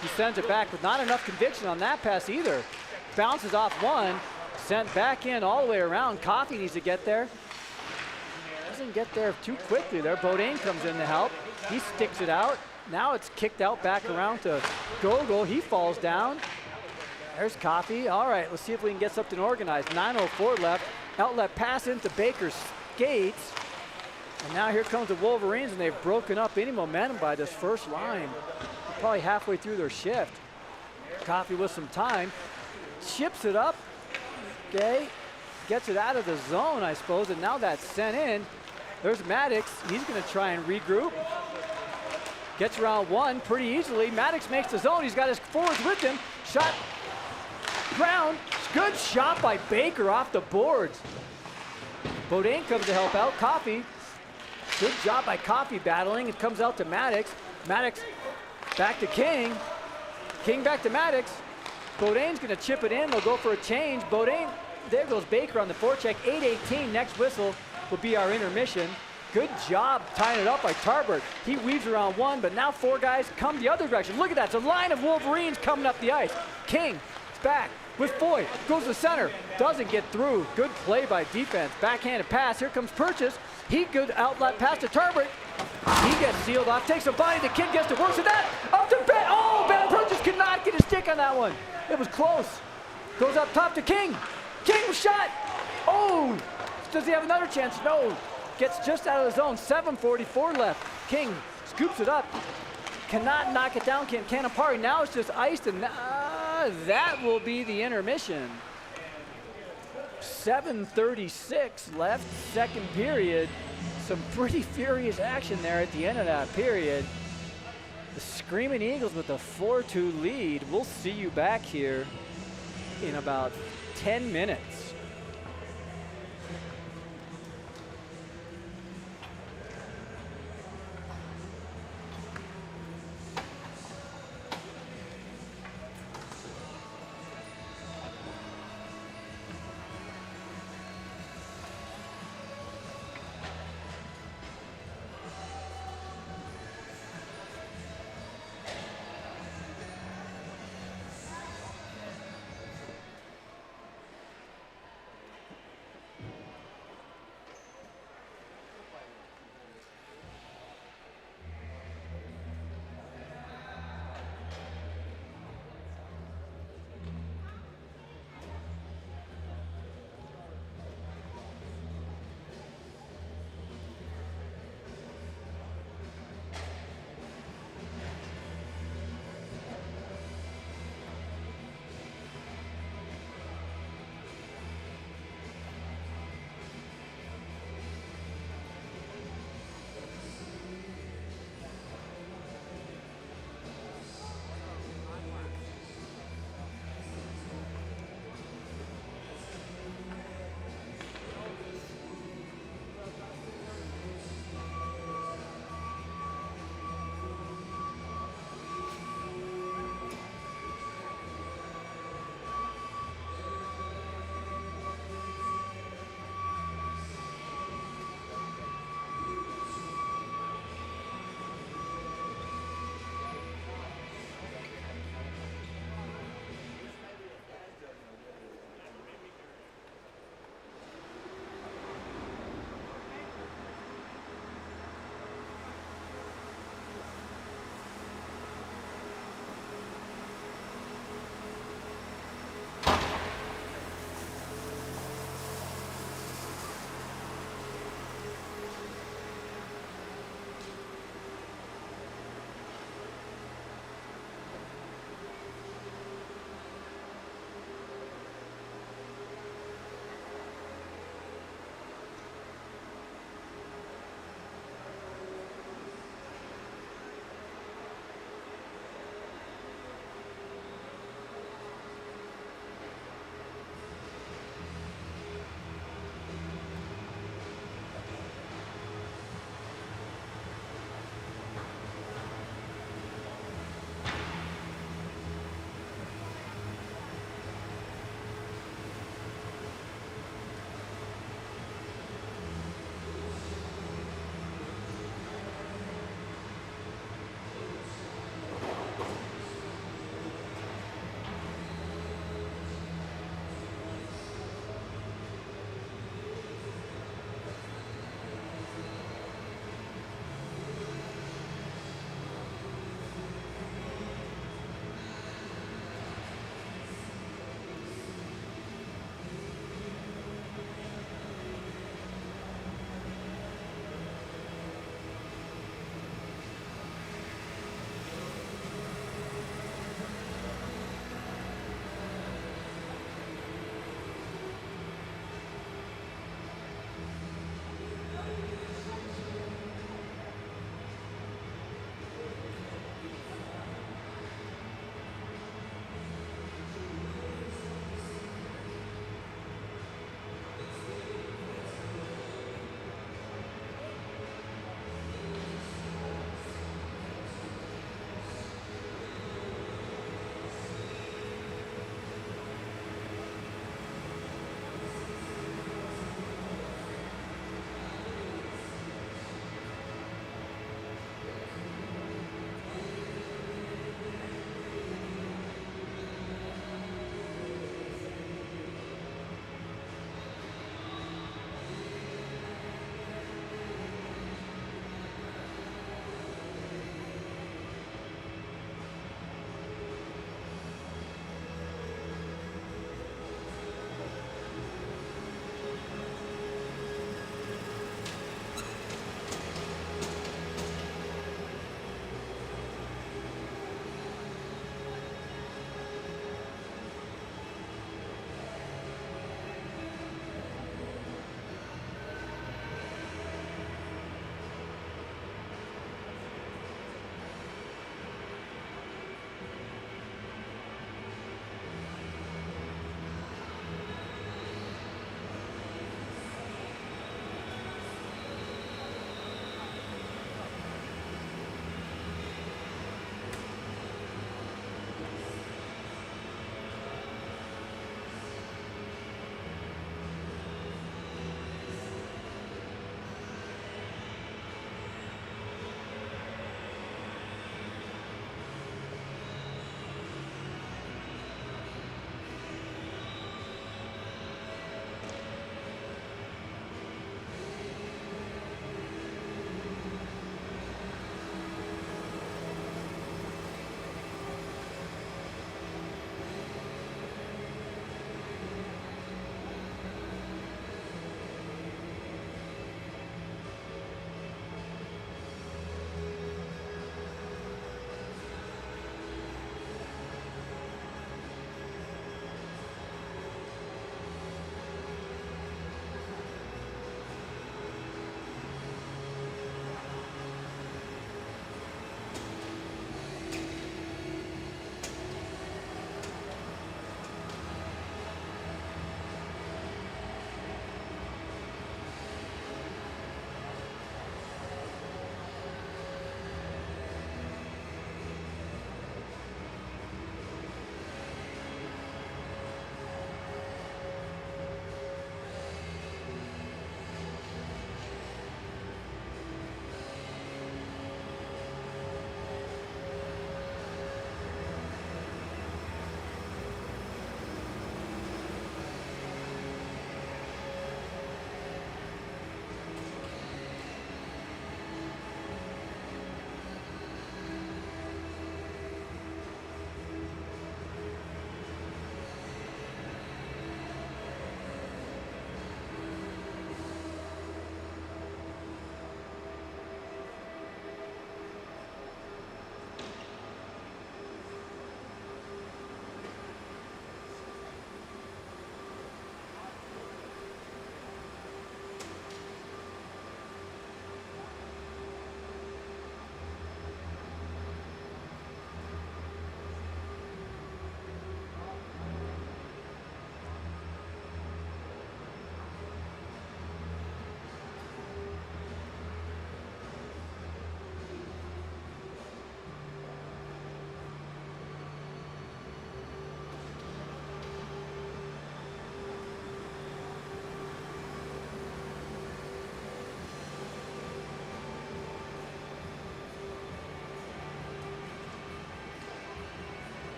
He sends it back with not enough conviction on that pass either. Bounces off one, sent back in all the way around. Coffee needs to get there. Doesn't get there too quickly there. Bodine comes in to help. He sticks it out. Now it's kicked out back around to Gogol. He falls down. There's Coffee. All right, let's see if we can get something organized. 9:04 left. Outlet pass into Baker's skates. And now here comes the Wolverines, and they've broken up any momentum by this first line. They're probably halfway through their shift. Coffee with some time. Chips it up. Okay. Gets it out of the zone, I suppose, and now that's sent in. There's Maddox. He's going to try and regroup. Gets around one pretty easily. Maddox makes the zone. He's got his forwards with him. Shot. Ground. Good shot by Baker off the boards. Bodine comes to help out. Coffee. Good job by Coffee battling. It comes out to Maddox. Maddox back to King. King back to Maddox. Bodine's going to chip it in. They'll go for a change. Bodine. There goes Baker on the forecheck. 8:18. Next whistle will be our intermission. Good job tying it up by Tarbert. He weaves around one, but now 4 guys come the other direction. Look at that. It's a line of Wolverines coming up the ice. King is back with Foy. Goes to center. Doesn't get through. Good play by defense. Backhanded pass. Here comes Purchase. He good outlet pass to Tarbert. He gets sealed off. Takes a body. The kid gets to work with that. Up to Ben. Oh, Ben Purchase could not get a stick on that one. It was close. Goes up top to King. King shot. Oh, does he have another chance? No. Gets just out of the zone. 7:44 left. King scoops it up. Cannot knock it down. Canapari. Now it's just iced, and that will be the intermission. 7:36 left, second period. Some pretty furious action there at the end of that period. The Screaming Eagles with a 4-2 lead. We'll see you back here in about 10 minutes.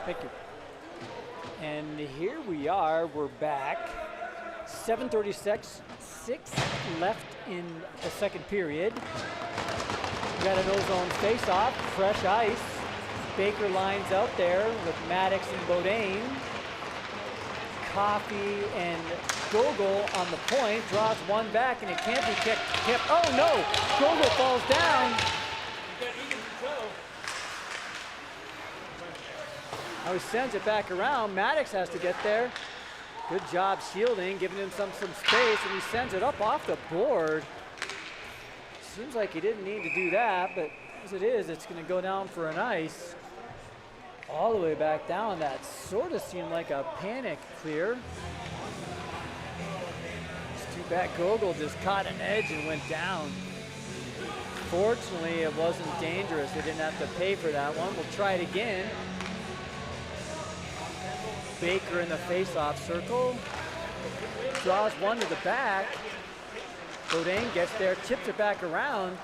Thank you. And here we are, we're back. 7:36, 6 left in the second period. We got an ozone face-off, fresh ice. Baker lines out there with Maddox and Bodine. Coffee and Gogol on the point, draws one back, and it can't be kept. Oh no! Gogol falls down. Now he sends it back around. Maddox has to get there. Good job shielding, giving him some space, and he sends it up off the board. Seems like he didn't need to do that, but as it is, it's going to go down for an ice. All the way back down. That sort of seemed like a panic clear. It's too bad Gogol just caught an edge and went down. Fortunately, it wasn't dangerous. They didn't have to pay for that one. We'll try it again. Baker in the face-off circle. Draws one to the back. Bodine gets there, tips it back around.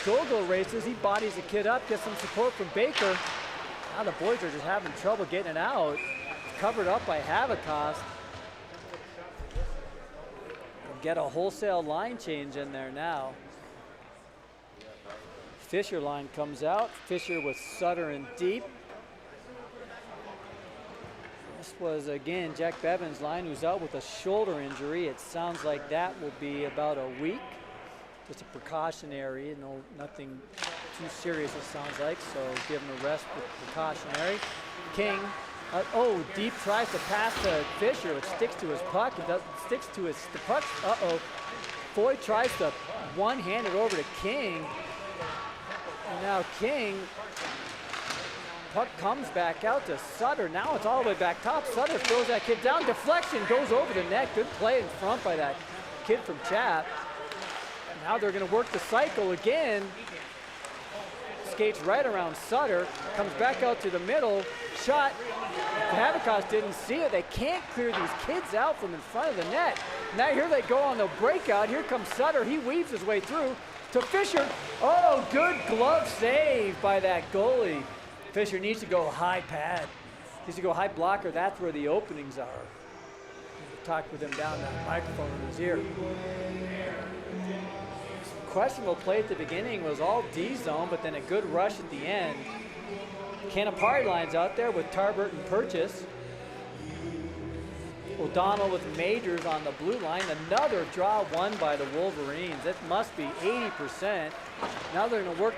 Gogol races, he bodies the kid up, gets some support from Baker. Now the boys are just having trouble getting it out. It's covered up by Havikos. Get a wholesale line change in there now. Fisher line comes out. Fisher with Sutter in deep. This was, again, Jack Bevan's line, who's out with a shoulder injury. It sounds like that will be about a week. Just a precautionary, nothing too serious, it sounds like, so give him a rest with precautionary. King, Deep tries to pass to Fisher, which sticks to his puck. It sticks to the puck. Foy tries to one-hand it over to King. And now King, puck comes back out to Sutter. Now it's all the way back top. Sutter throws that kid down. Deflection goes over the net. Good play in front by that kid from Chat. Now they're going to work the cycle again. Skates right around Sutter. Comes back out to the middle. Shot. Havikos didn't see it. They can't clear these kids out from in front of the net. Now here they go on the breakout. Here comes Sutter. He weaves his way through to Fisher. Oh, good glove save by that goalie. Fisher needs to go high pad. Needs to go high blocker. That's where the openings are. Talk with him down that microphone in his ear. Questionable play at the beginning was all D zone, but then a good rush at the end. Canapari lines out there with Tarbert and Purchase. O'Donnell with Majors on the blue line. Another draw won by the Wolverines. It must be 80%. Now they're going to work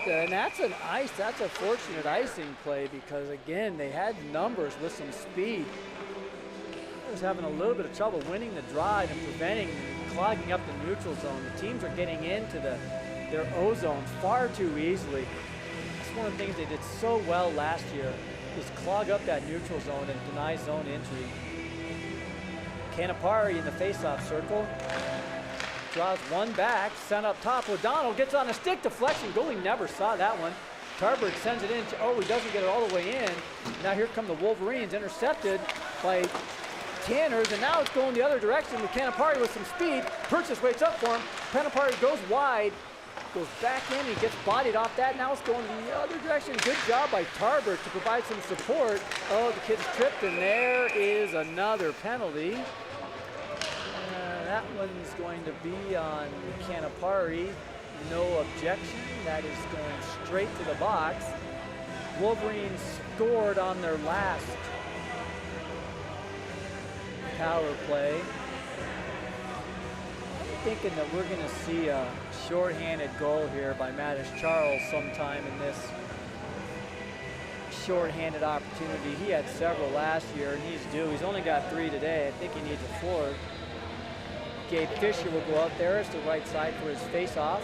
and that's a fortunate icing play because again they had numbers with some speed. I was having a little bit of trouble winning the drive and preventing clogging up the neutral zone. The teams are getting into their O-zone far too easily. That's one of the things they did so well last year, is clog up that neutral zone and deny zone entry. Canapari in the face-off circle. Draws one back, sent up top. O'Donnell gets on a stick deflection. Goalie never saw that one. Tarbert sends it in. He doesn't get it all the way in. Now here come the Wolverines, intercepted by Tanners, and now it's going the other direction with Canapari with some speed. Purchase waits up for him. Canapari goes wide, goes back in, he gets bodied off that. Now it's going the other direction. Good job by Tarbert to provide some support. Oh, the kid's tripped, and there is another penalty. That one's going to be on Canapari. No objection. That is going straight to the box. Wolverines scored on their last power play. I'm thinking that we're going to see a shorthanded goal here by Mattis Charles sometime in this shorthanded opportunity. He had several last year, and he's due. He's only got 3 today. I think he needs a 4th. Gabe Fisher will go out there as the right side for his face-off.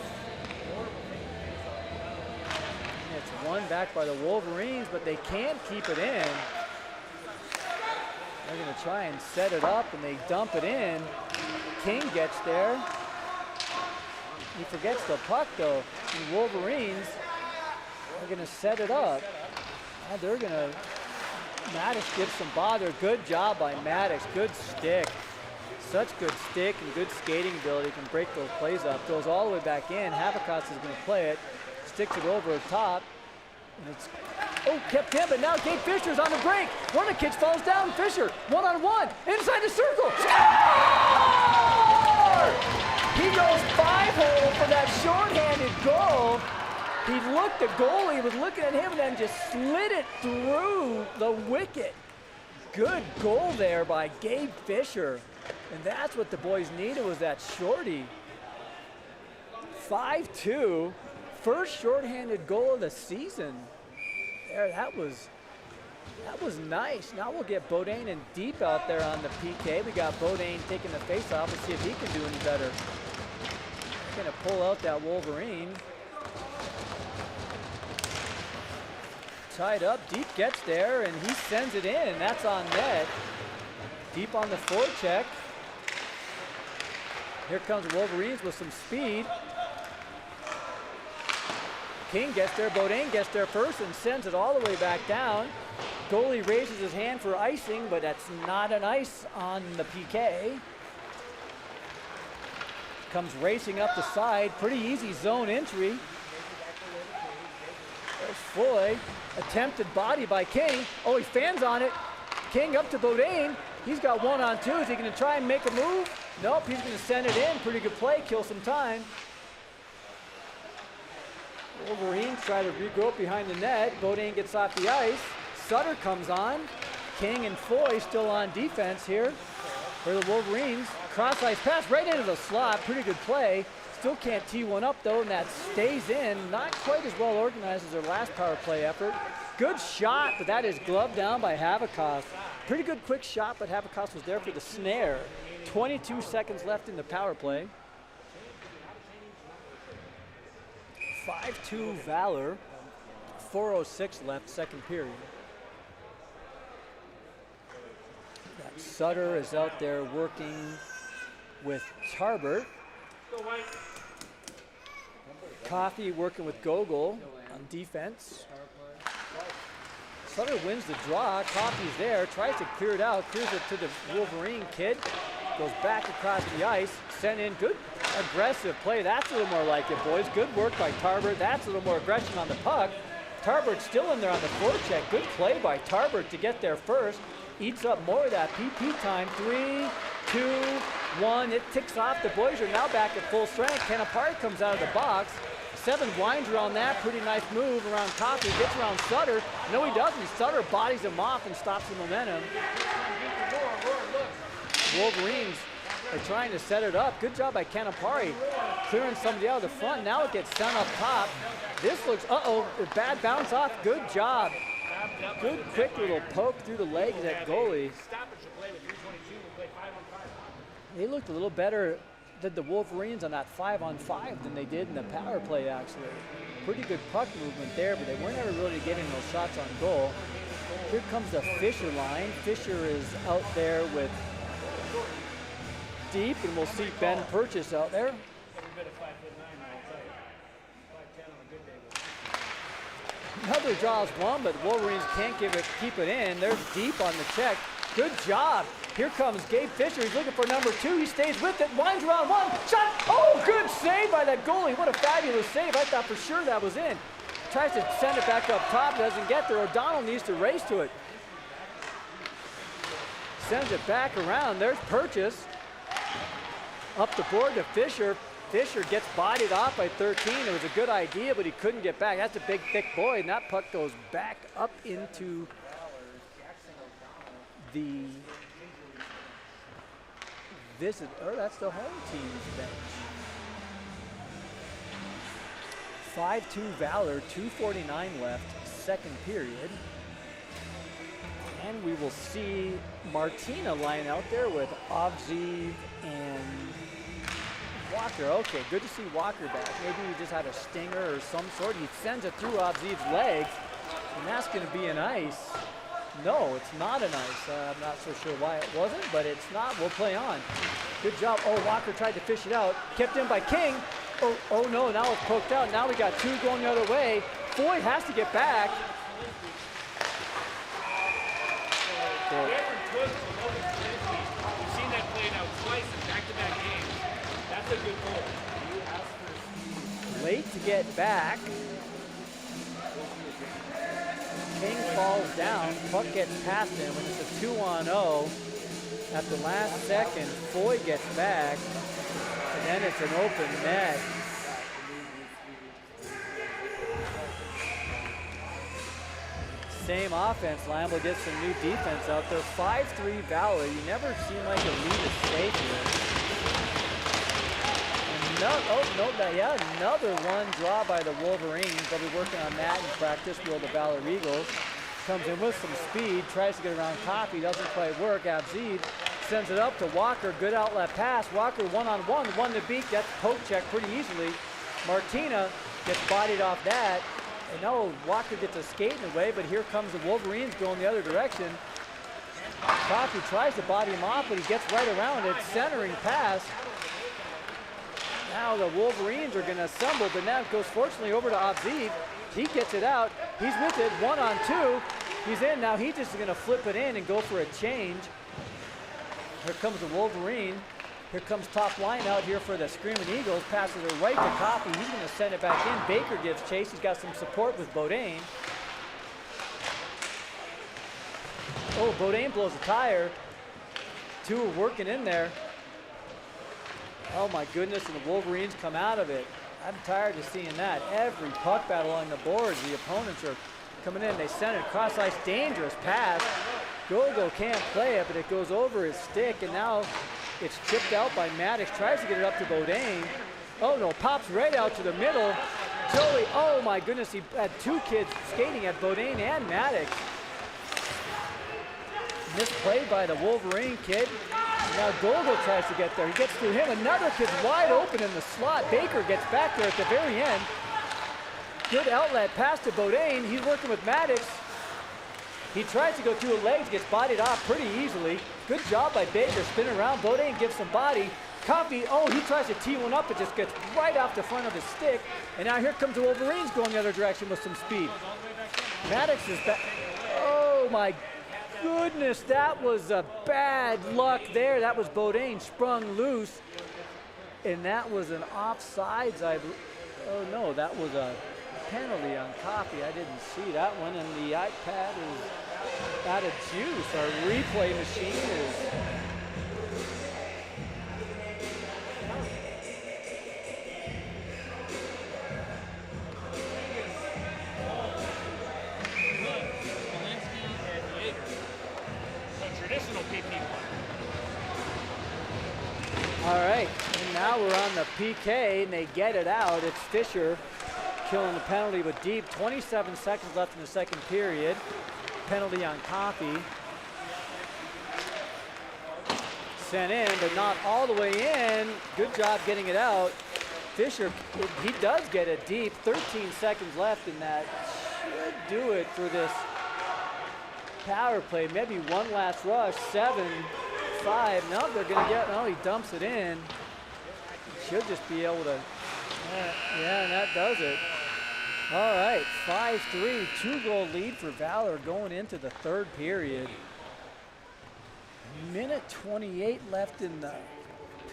It's won back by the Wolverines, but they can't keep it in. They're going to try and set it up, and they dump it in. King gets there. He forgets the puck, though. The Wolverines are going to set it up. Now they're going to... Maddox gives some bother. Good job by Maddox. Good stick. Such good stick and good skating ability. Can break those plays up. Goes all the way back in. Havikos is going to play it. Sticks it over the top. And it's, kept in, but now Gabe Fisher's on the break. One of the kids falls down. Fisher, one-on-one, inside the circle. Score! He goes 5-hole for that short-handed goal. The goalie was looking at him and then just slid it through the wicket. Good goal there by Gabe Fisher. And that's what the boys needed, was that shorty. 5-2, first shorthanded goal of the season. There, that was nice. Now we'll get Bodine and Deep out there on the PK. We got Bodine taking the face off. Let's see if he can do any better. Gonna pull out that Wolverine. Tied up, Deep gets there and he sends it in. That's on net. Deep on the forecheck. Here comes Wolverines with some speed. King gets there, Bodine gets there first and sends it all the way back down. Goalie raises his hand for icing, but that's not an ice on the PK. Comes racing up the side, pretty easy zone entry. There's Floyd, attempted body by King. Oh, he fans on it. King up to Bodine. He's got 1-on-2. Is he gonna try and make a move? Nope, he's gonna send it in. Pretty good play, kill some time. Wolverines try to regroup behind the net. Bodine gets off the ice. Sutter comes on. King and Foy still on defense here for the Wolverines. Cross ice pass right into the slot. Pretty good play. Still can't tee one up though, and that stays in. Not quite as well organized as their last power play effort. Good shot, but that is gloved down by Havikos. Pretty good quick shot, but Havikos was there for the snare. 22 seconds left in the power play. 5-2 Valor. 4:06 left, second period. That Sutter is out there working with Tarbert. Coffey working with Gogol on defense. Sutter wins the draw. Coffey's there, tries to clear it out, clears it to the Wolverine kid. Goes back across the ice, sent in. Good aggressive play. That's a little more like it, boys. Good work by Tarbert. That's a little more aggression on the puck. Tarbert's still in there on the forecheck. Good play by Tarbert to get there first. Eats up more of that PP time. 3, 2, 1. It ticks off. The boys are now back at full strength. Canapari comes out of the box. 7 winds around that. Pretty nice move around Coffey. Gets around Sutter. No, he doesn't. Sutter bodies him off and stops the momentum. Wolverines are trying to set it up. Good job by Canapari. Clearing somebody out of the front. Now it gets sent up top. This looks, bad bounce off. Good job. Good quick little poke through the leg of that goalie. They looked a little better than the Wolverines on that 5-on-5 than they did in the power play, actually. Pretty good puck movement there, but they weren't ever really getting those shots on goal. Here comes the Fisher line. Fisher is out there with Deep, and we'll see Ben Purchase out there. Another draw is one, but the Wolverines can't keep it in. There's Deep on the check. Good job. Here comes Gabe Fisher. He's looking for number 2. He stays with it. Winds around one. Shot. Oh, good save by that goalie. What a fabulous save. I thought for sure that was in. Tries to send it back up top. Doesn't get there. O'Donnell needs to race to it. Sends it back around. There's Purchase. Up the board to Fisher. Fisher gets bodied off by 13. It was a good idea, but he couldn't get back. That's a big, thick boy, and that puck goes back up into the that's the home team's bench. 5-2 Valor, 2:49 left, second period. And we will see Martina line out there with Avziv and Walker. Okay, good to see Walker back. Maybe he just had a stinger or some sort. He sends it through Avziv's legs, and that's going to be an ice. No, it's not an ice. I'm not so sure why it wasn't, but it's not. We'll play on. Good job. Oh, Walker tried to fish it out. Kept in by King. Oh no, now it's poked out. Now we got 2 going the other way. Floyd has to get back. We've seen that play now twice in back-to-back games. That's a good goal. Late to get back. falls down. Puck gets past him, and it's a 2-on-0. At the last second, Foy gets back, and then it's an open net. Same offense line, will get some new defense out there. 5-3 Valor. You never seem like a lead is safe here. Another one draw by the Wolverines. They'll be working on that in practice. Will the Valor Eagles comes in with some speed, tries to get around Coffey, doesn't quite work. Abzid sends it up to Walker. Good outlet pass. Walker one-on-one, one to beat, gets poke check pretty easily. Martina gets bodied off that. And no, Walker gets a skating away, but here comes the Wolverines going the other direction. Coffey tries to body him off, but he gets right around it. Centering pass. Now the Wolverines are going to assemble, but now it goes fortunately over to Abzid. He gets it out. He's with it, 1-on-2. He's in now. He's just going to flip it in and go for a change. Here comes the Wolverine. Here comes top line out here for the Screaming Eagles. Passes it right to Coffey. He's going to send it back in. Baker gives chase. He's got some support with Bodine. Oh, Bodine blows a tire. Two are working in there. Oh my goodness, and the Wolverines come out of it. I'm tired of seeing that. Every puck battle on the boards, the opponents are coming in. They send it cross ice, dangerous pass. Gogo can't play it, but it goes over his stick, and now it's chipped out by Maddox. Tries to get it up to Bodine. Oh no, pops right out to the middle. Joey, oh my goodness, he had two kids skating at Bodine and Maddox. Misplayed by the Wolverine kid. Now Gogo tries to get there. He gets through him. Another kid's wide open in the slot. Baker gets back there at the very end. Good outlet pass to Bodine. He's working with Maddox. He tries to go through the legs, gets bodied off pretty easily. Good job by Baker, spinning around. Bodine gives some body. Coffey, oh, he tries to tee one up. It just gets right off the front of his stick. And now here comes the Wolverines going the other direction with some speed. Maddox is back. Oh my goodness, that was a bad luck there. That was Bodine sprung loose. And that was an offsides, oh no, that was a penalty on Coffey. I didn't see that one, and the iPad is out of juice. Our replay machine is all right, and now we're on the PK, and they get it out. It's Fisher killing the penalty with deep. 27 seconds left in the second period. Penalty on Coffey. Sent in, but not all the way in. Good job getting it out. Fisher, he does get it deep. 13 seconds left, and that should do it for this power play. Maybe one last rush. 7-5. No, they're going to get, no, he dumps it in. He should just be able to, yeah, and that does it. All right, 5-3, 2-goal lead for Valor going into the third period. Minute 28 left in the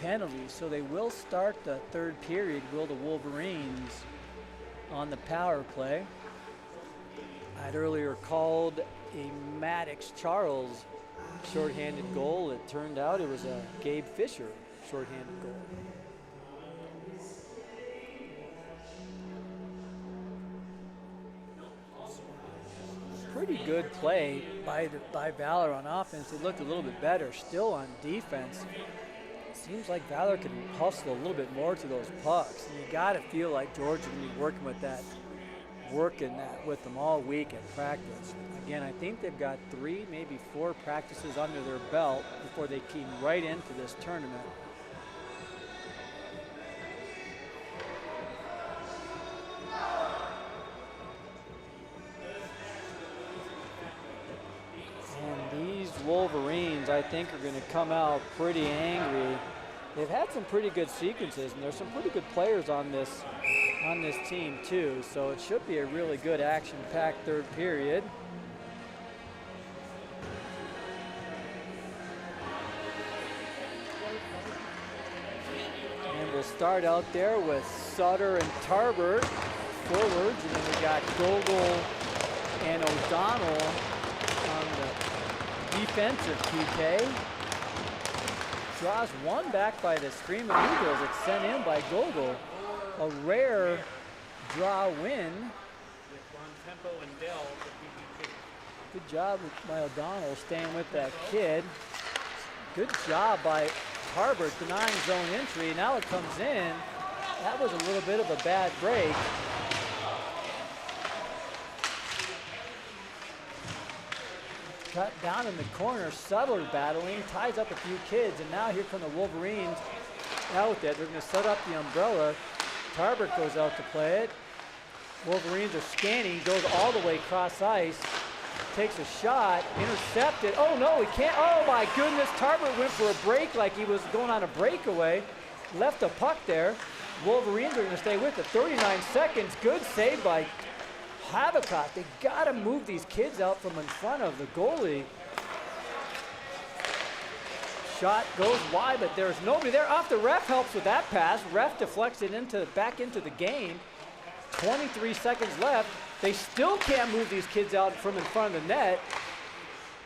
penalty, so they will start the third period, will the Wolverines, on the power play. I'd earlier called a Maddox Charles shorthanded goal. It turned out it was a Gabe Fisher shorthanded goal. Pretty good play by Valor on offense. They looked a little bit better. Still on defense, seems like Valor can hustle a little bit more to those pucks. And you got to feel like George is going to be working that with them all week at practice. Again, I think they've got 3, maybe 4 practices under their belt before they came right into this tournament. And these Wolverines, I think, are going to come out pretty angry. They've had some pretty good sequences, and there's some pretty good players on this team too, so it should be a really good action-packed third period. And we'll start out there with Sutter and Tarbert forwards, and then we got Gogol and O'Donnell on the defensive PK. Draws one back by the Screaming Eagles. It's sent in by Gogol. A rare draw win. Good job by O'Donnell staying with that kid. Good job by Harbert denying zone entry. Now it comes in. That was a little bit of a bad break. Cut down in the corner, Suttler battling, ties up a few kids, and now here come the Wolverines out there. They're going to set up the umbrella. Tarbert goes out to play it. Wolverines are scanning, goes all the way cross ice, takes a shot, intercepted. Oh no, he can't. Oh my goodness, Tarbert went for a break like he was going on a breakaway. Left a puck there. Wolverines are going to stay with it. 39 seconds, good save by Habakkuk. They got to move these kids out from in front of the goalie. Shot goes wide, but there's nobody there. Off the ref helps with that pass. Ref deflects it back into the game. 23 seconds left. They still can't move these kids out from in front of the net.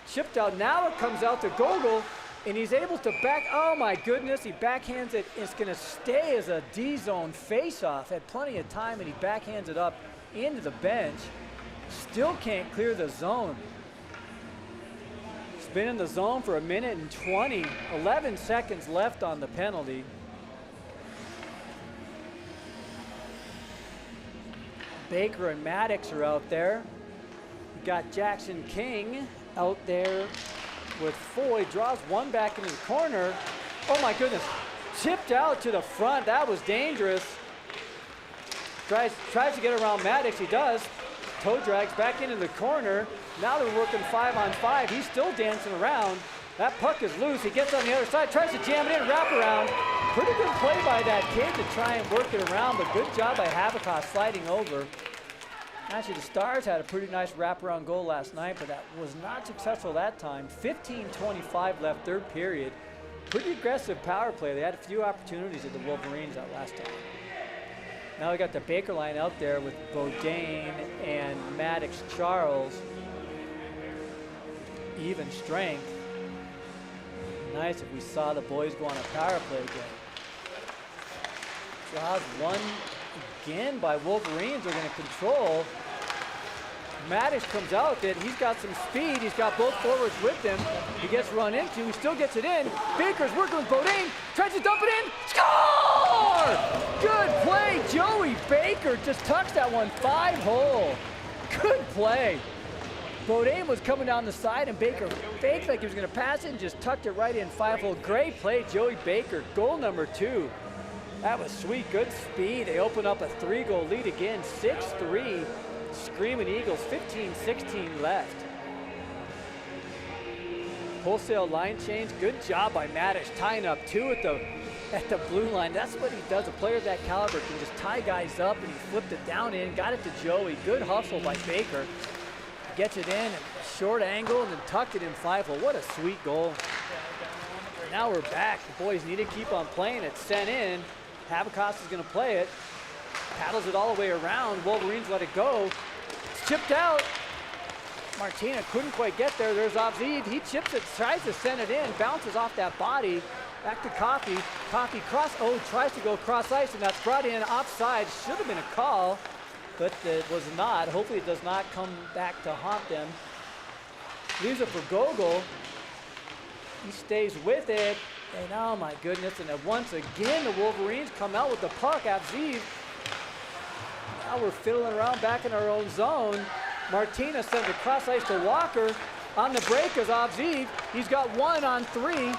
Chipped out. Now it comes out to Gogol, and he's able to oh my goodness, he backhands it. It's going to stay as a D-zone face-off. Had plenty of time, and he backhands it up into the bench. Still can't clear the zone. It's been in the zone for 1 minute and 20. 11 seconds left on the penalty. Baker and Maddox are out there. We got Jackson King out there with Foy. Draws one back into the corner. Oh my goodness. Chipped out to the front. That was dangerous. Tries to get around Maddox. He does. Toe drags back into the corner. Now they're working 5-on-5. He's still dancing around. That puck is loose. He gets on the other side, tries to jam it in, wrap around. Pretty good play by that kid to try and work it around, but good job by Habakkuk sliding over. Actually, the Stars had a pretty nice wraparound goal last night, but that was not successful that time. 15:25 left, third period. Pretty aggressive power play. They had a few opportunities at the Wolverines that last time. Now we got the Baker line out there with Bodine and Maddox Charles. Even strength. Nice if we saw the boys go on a power play again. Draws one again by Wolverines. They're going to control. Maddox comes out with it. He's got some speed. He's got both forwards with him. He gets run into. He still gets it in. Baker's working with Bodine. Tries to dump it in. Score! Good play. Joey Baker just tucks that one 5-hole. Good play. Bodine was coming down the side, and Baker faked like he was going to pass it and just tucked it right in 5-hole. Great play, Joey Baker. Goal number 2. That was sweet. Good speed. They open up a 3-goal lead again. 6-3. Screaming Eagles. 15-16 left. Wholesale line change. Good job by Maddox tying up 2 at the blue line. That's what he does. A player of that caliber can just tie guys up, and he flipped it down in. Got it to Joey. Good hustle by Baker. Gets it in at short angle and then tucked it in 5-hole. What a sweet goal. Now we're back. The boys need to keep on playing it. Sent in. Habakkuk is going to play it. Paddles it all the way around. Wolverines let it go. It's chipped out. Martina couldn't quite get there. There's Avziv. He chips it, tries to send it in. Bounces off that body. Back to Coffey. Coffey tries to go cross ice, and that's brought in offside. Should have been a call, but it was not. Hopefully it does not come back to haunt them. Leaves it for Gogol. He stays with it, and oh my goodness, and then once again the Wolverines come out with the puck. Avziv. Now we're fiddling around back in our own zone. Martina sends a cross ice to Walker. On the break is Avziv. He's got 1-on-3.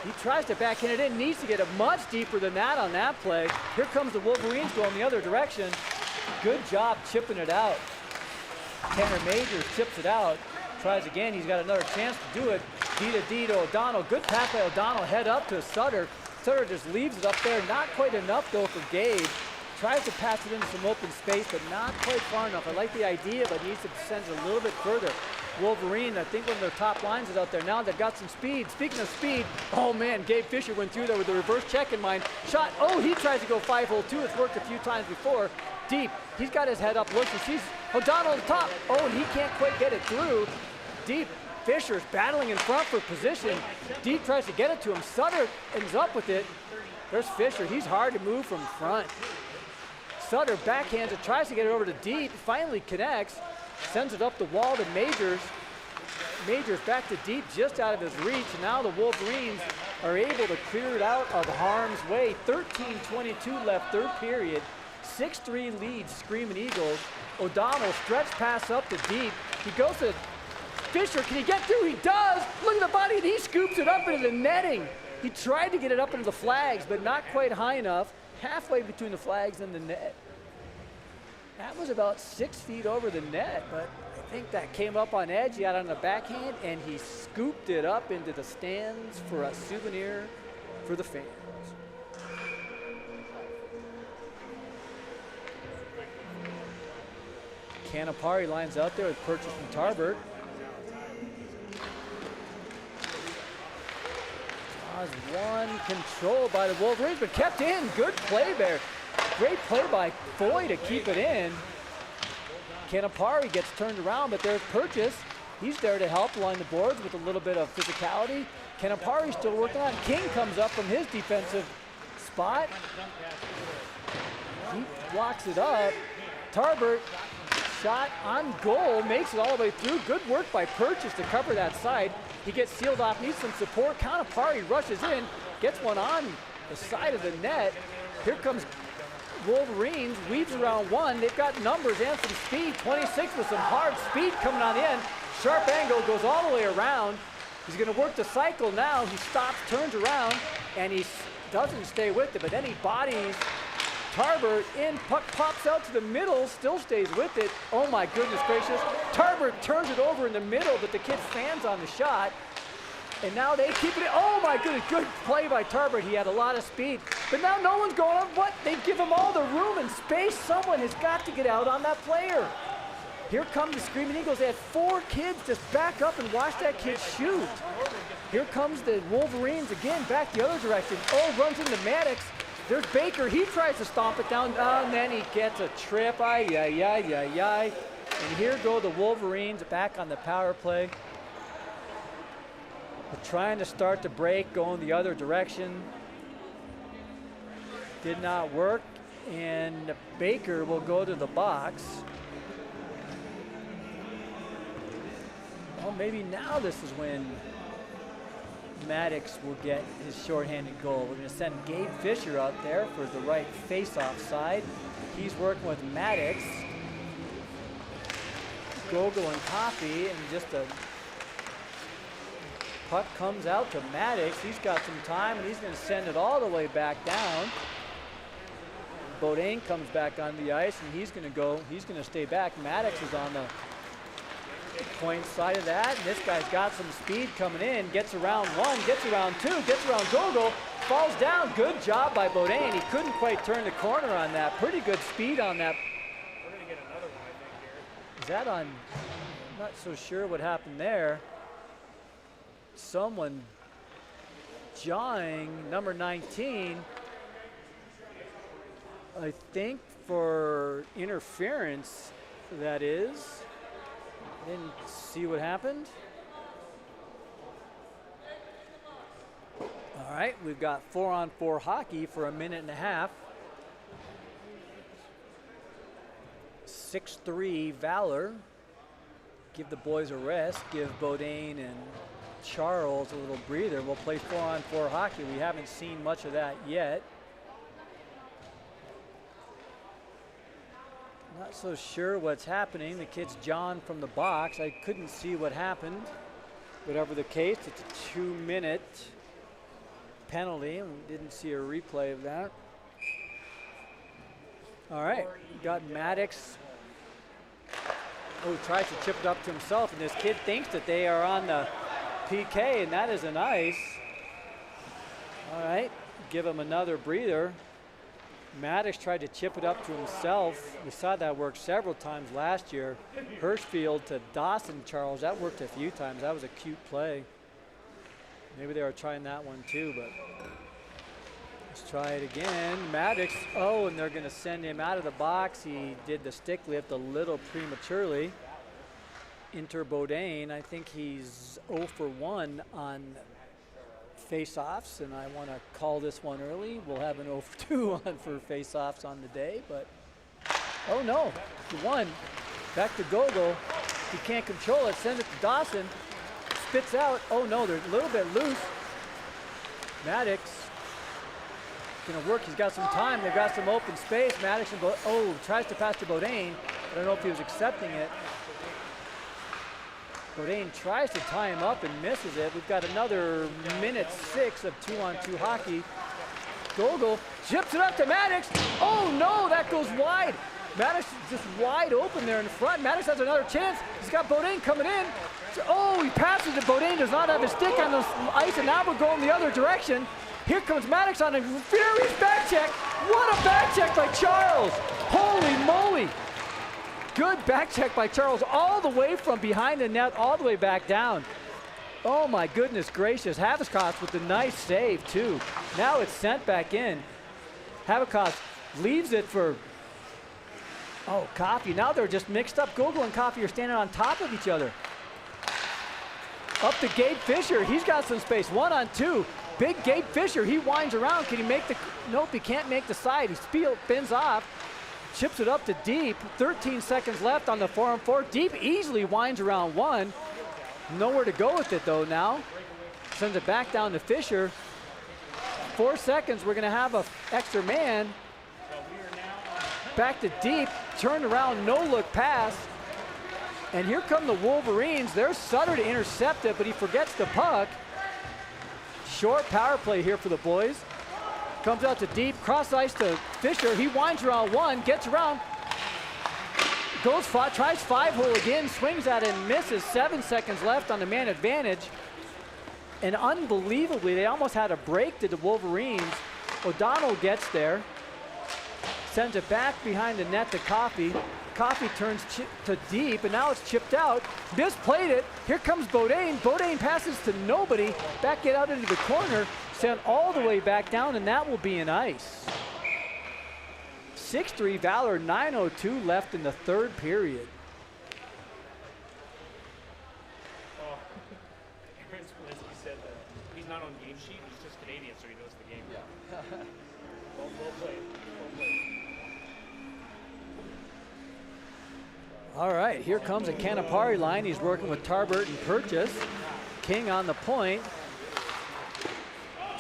He tries to backhand it in, needs to get it much deeper than that on that play. Here comes the Wolverines going the other direction. Good job chipping it out. Tanner Majors chips it out. Tries again. He's got another chance to do it. D to O'Donnell. Good pass by O'Donnell. Head up to Sutter. Sutter just leaves it up there. Not quite enough, though, for Gabe. Tries to pass it into some open space, but not quite far enough. I like the idea, but needs to send it a little bit further. Wolverine, I think one of their top lines is out there now. They've got some speed. Speaking of speed, oh man, Gabe Fisher went through there with the reverse check in mind. Shot, he tries to go 5-hole too. It's worked a few times before. Deep, he's got his head up, looks, he sees O'Donnell on top. Oh, and he can't quite get it through. Deep. Fisher's battling in front for position. Deep tries to get it to him. Sutter ends up with it. There's Fisher. He's hard to move from front. Sutter backhands it, tries to get it over to Deep. Finally connects. Sends it up the wall to Majors. Majors back to Deep, just out of his reach. Now the Wolverines are able to clear it out of harm's way. 13:22 left, third period. 6-3 lead, Screaming Eagles. O'Donnell stretch pass up to Deep. He goes to Fisher. Can he get through? He does. Look at the body, and he scoops it up into the netting. He tried to get it up into the flags, but not quite high enough. Halfway between the flags and the net. That was about 6 feet over the net, but I think that came up on edge. He had it on the backhand, and he scooped it up into the stands for a souvenir for the fans. Canapari lines out there with Purchase from Tarbert. One controlled by the Wolverines, but kept in. Good play there. Great play by Foy to keep it in. Canapari gets turned around, but there's Purchase. He's there to help along the boards with a little bit of physicality. Canapari's still working on. King comes up from his defensive spot. He blocks it up. Tarbert, shot on goal, makes it all the way through. Good work by Purchase to cover that side. He gets sealed off, needs some support. Canapari rushes in, gets one on the side of the net. Here comes Wolverines, weaves around one. They've got numbers and some speed. 26 with some hard speed coming on the end. Sharp angle, goes all the way around. He's gonna work the cycle now. He stops, turns around, and he doesn't stay with it, but then he bodies Tarbert in, puck pops out to the middle, still stays with it. Oh my goodness gracious. Tarbert turns it over in the middle, but the kid fans on the shot. And now they keep it, oh my goodness, good play by Tarbert. He had a lot of speed, but now no one's going on. What? They give him all the room and space. Someone has got to get out on that player. Here come the Screaming Eagles. They had 4 kids just back up and watch that kid shoot. Here comes the Wolverines again, back the other direction. Oh, runs into Maddox. There's Baker. He tries to stomp it down, and then he gets a trip. Ay, ay, ay, ay, ay. And here go the Wolverines back on the power play. They're trying to start the break, going the other direction. Did not work, and Baker will go to the box. Well, maybe now this is when Maddox will get his shorthanded goal. We're going to send Gabe Fisher out there for the right face-off side. He's working with Maddox. Gogol and Coffee, and just a puck comes out to Maddox. He's got some time, and he's going to send it all the way back down. Bodine comes back on the ice, and he's going to stay back. Maddox is on the point side of that, and this guy's got some speed coming in, gets around one, gets around two, gets around Gogol, falls down. Good job by Bodine. He couldn't quite turn the corner on that. Pretty good speed on that. We're going to get another one, I think, here. Is that on? I'm not so sure what happened there. Someone jawing number 19, I think for interference, that is. Didn't see what happened. All right, we've got 4-on-4 hockey for a minute and a half. 6-3 Valor. Give the boys a rest. Give Bodine and Charles a little breather. We'll play 4-on-4 hockey. We haven't seen much of that yet. Not so sure what's happening. The kid's John from the box. I couldn't see what happened. Whatever the case, it's a 2-minute penalty, and we didn't see a replay of that. All right, got Maddox. Oh, tries to chip it up to himself, and this kid thinks that they are on the PK, and that is an ice. All right, give him another breather. Maddox tried to chip it up to himself. We saw that work several times last year. Hirschfield to Dawson Charles, that worked a few times. That was a cute play. Maybe they were trying that one too, but Let's try it again. Maddox, oh, and they're going to send him out of the box. He did the stick lift a little prematurely. Inter Bodain, I think he's 0 for 1 on face-offs, and I want to call this one early. We'll have an 0 for 2 on for face-offs on the day, but oh no, he won. Back to Gogol. He can't control it, sends it to Dawson. Spits out, oh no, they're a little bit loose. Maddox gonna work, he's got some time, they've got some open space. Maddox and tries to pass to Bodain. I don't know if he was accepting it. Bodain tries to tie him up and misses it. We've got another minute 6 of 2-on-2 hockey. Gogol chips it up to Maddox. Oh no, that goes wide. Maddox is just wide open there in front. Maddox has another chance. He's got Bodain coming in. Oh, he passes it. Bodain does not have his stick on the ice, and now we're going the other direction. Here comes Maddox on a furious back check. What a back check by Charles. Holy moly. Good back check by Charles, all the way from behind the net, all the way back down. Oh my goodness gracious. Havikos with the nice save too. Now it's sent back in. Havikos leaves it for, Coffey. Now they're just mixed up. Gogol and Coffey are standing on top of each other. Up to Gabe Fisher. He's got some space. 1-on-2. Big Gabe Fisher. He winds around. Can he make the? Nope, he can't make the side. He spins off. Chips it up to Deep. 13 seconds left on the 4-on-4. Deep easily winds around one. Nowhere to go with it though now. Sends it back down to Fisher. 4 seconds. We're going to have an extra man. Back to Deep. Turned around. No look pass. And here come the Wolverines. There's Sutter to intercept it, but he forgets the puck. Short power play here for the boys. Comes out to Deep, cross ice to Fisher. He winds around one, gets around. Goes, tries 5-hole again, swings at it and misses. 7 seconds left on the man advantage. And unbelievably, they almost had a break to the Wolverines. O'Donnell gets there. Sends it back behind the net to Coffey. Coffey turns to Deep, and now it's chipped out. Misplayed it. Here comes Bodain. Bodain passes to nobody. Back it out into the corner. Sent all the way back down, and that will be an ice. 6-3 Valor, 9:02 left in the third period. Aaron Smolinski said that he's not on game sheet, he's just Canadian, so he knows the game. Yeah. well played. All right, here comes a Canapari line. He's working with Tarbert and Purchase. King on the point.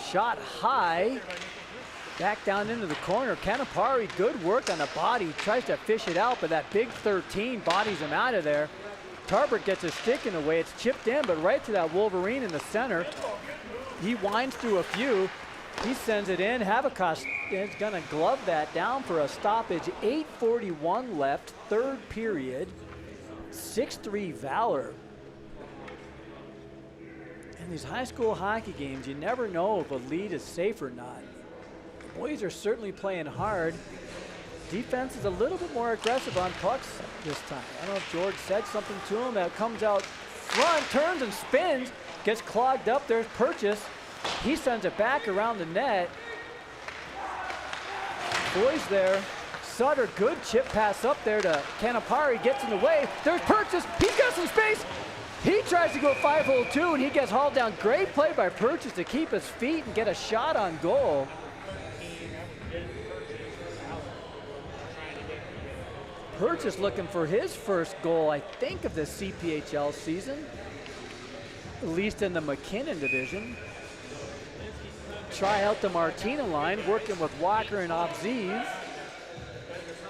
Shot high. Back down into the corner. Canapari, good work on the body. Tries to fish it out, but that big 13 bodies him out of there. Tarbert gets his stick in the way. It's chipped in, but right to that Wolverine in the center. He winds through a few. He sends it in. Havikos is going to glove that down for a stoppage. 8:41 left, third period. 6-3 Valor. In these high school hockey games, you never know if a lead is safe or not. The boys are certainly playing hard. Defense is a little bit more aggressive on pucks this time. I don't know if George said something to him. That comes out front, turns and spins, gets clogged up. There's Purchase. He sends it back around the net. Boys there. Sutter, good chip pass up there to Canapari, gets in the way. There's Purchase. He's got some space. He tries to go 5-hole too, and he gets hauled down. Great play by Purchase to keep his feet and get a shot on goal. Purchase looking for his first goal, I think, of the CPHL season, at least in the MacKinnon division. Try out the Martina line, working with Walker and Obziv.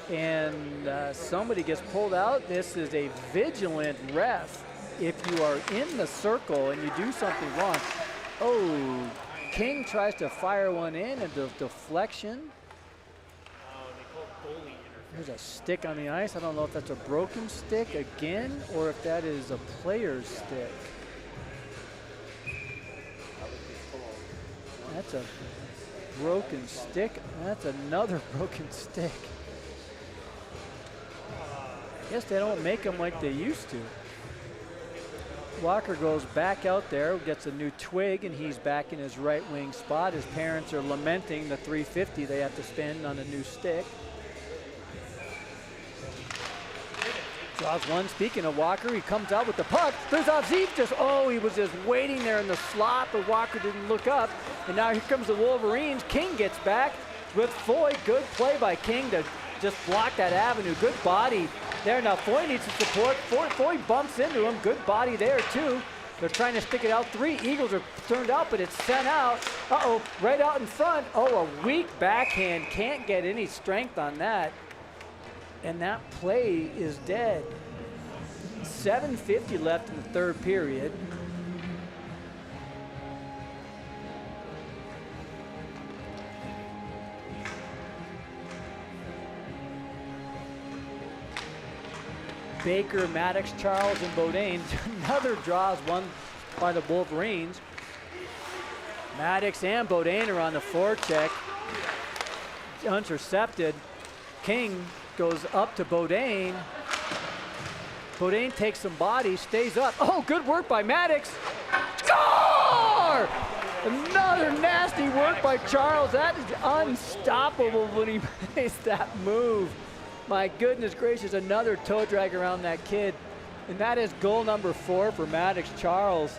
And somebody gets pulled out. This is a vigilant ref. If you are in the circle and you do something wrong. Oh, King tries to fire one in, and the deflection. There's a stick on the ice. I don't know if that's a broken stick again or if that is a player's stick. That's a broken stick. That's another broken stick. I guess they don't make them like they used to. Walker goes back out there, gets a new twig, and he's back in his right wing spot. His parents are lamenting the $350 they have to spend on a new stick. Draws one. Speaking of Walker, he comes out with the puck. There's Avziv he was just waiting there in the slot, but Walker didn't look up. And now here comes the Wolverines. King gets back with Foy. Good play by King to just block that avenue. Good body there. Now Foy needs the support. Foy bumps into him. Good body there too. They're trying to stick it out. 3 Eagles are turned out, but it's sent out. Right out in front. A weak backhand. Can't get any strength on that. And that play is dead. 7:50 left in the third period. Baker, Maddox, Charles, and Bodine. Another draw is won by the Wolverines. Maddox and Bodine are on the forecheck. Intercepted. King goes up to Bodine. Bodine takes some body, stays up. Good work by Maddox. Score! Another nasty work by Charles. That is unstoppable when he makes that move. My goodness gracious, another toe drag around that kid. And that is goal number 4 for Maddox Charles.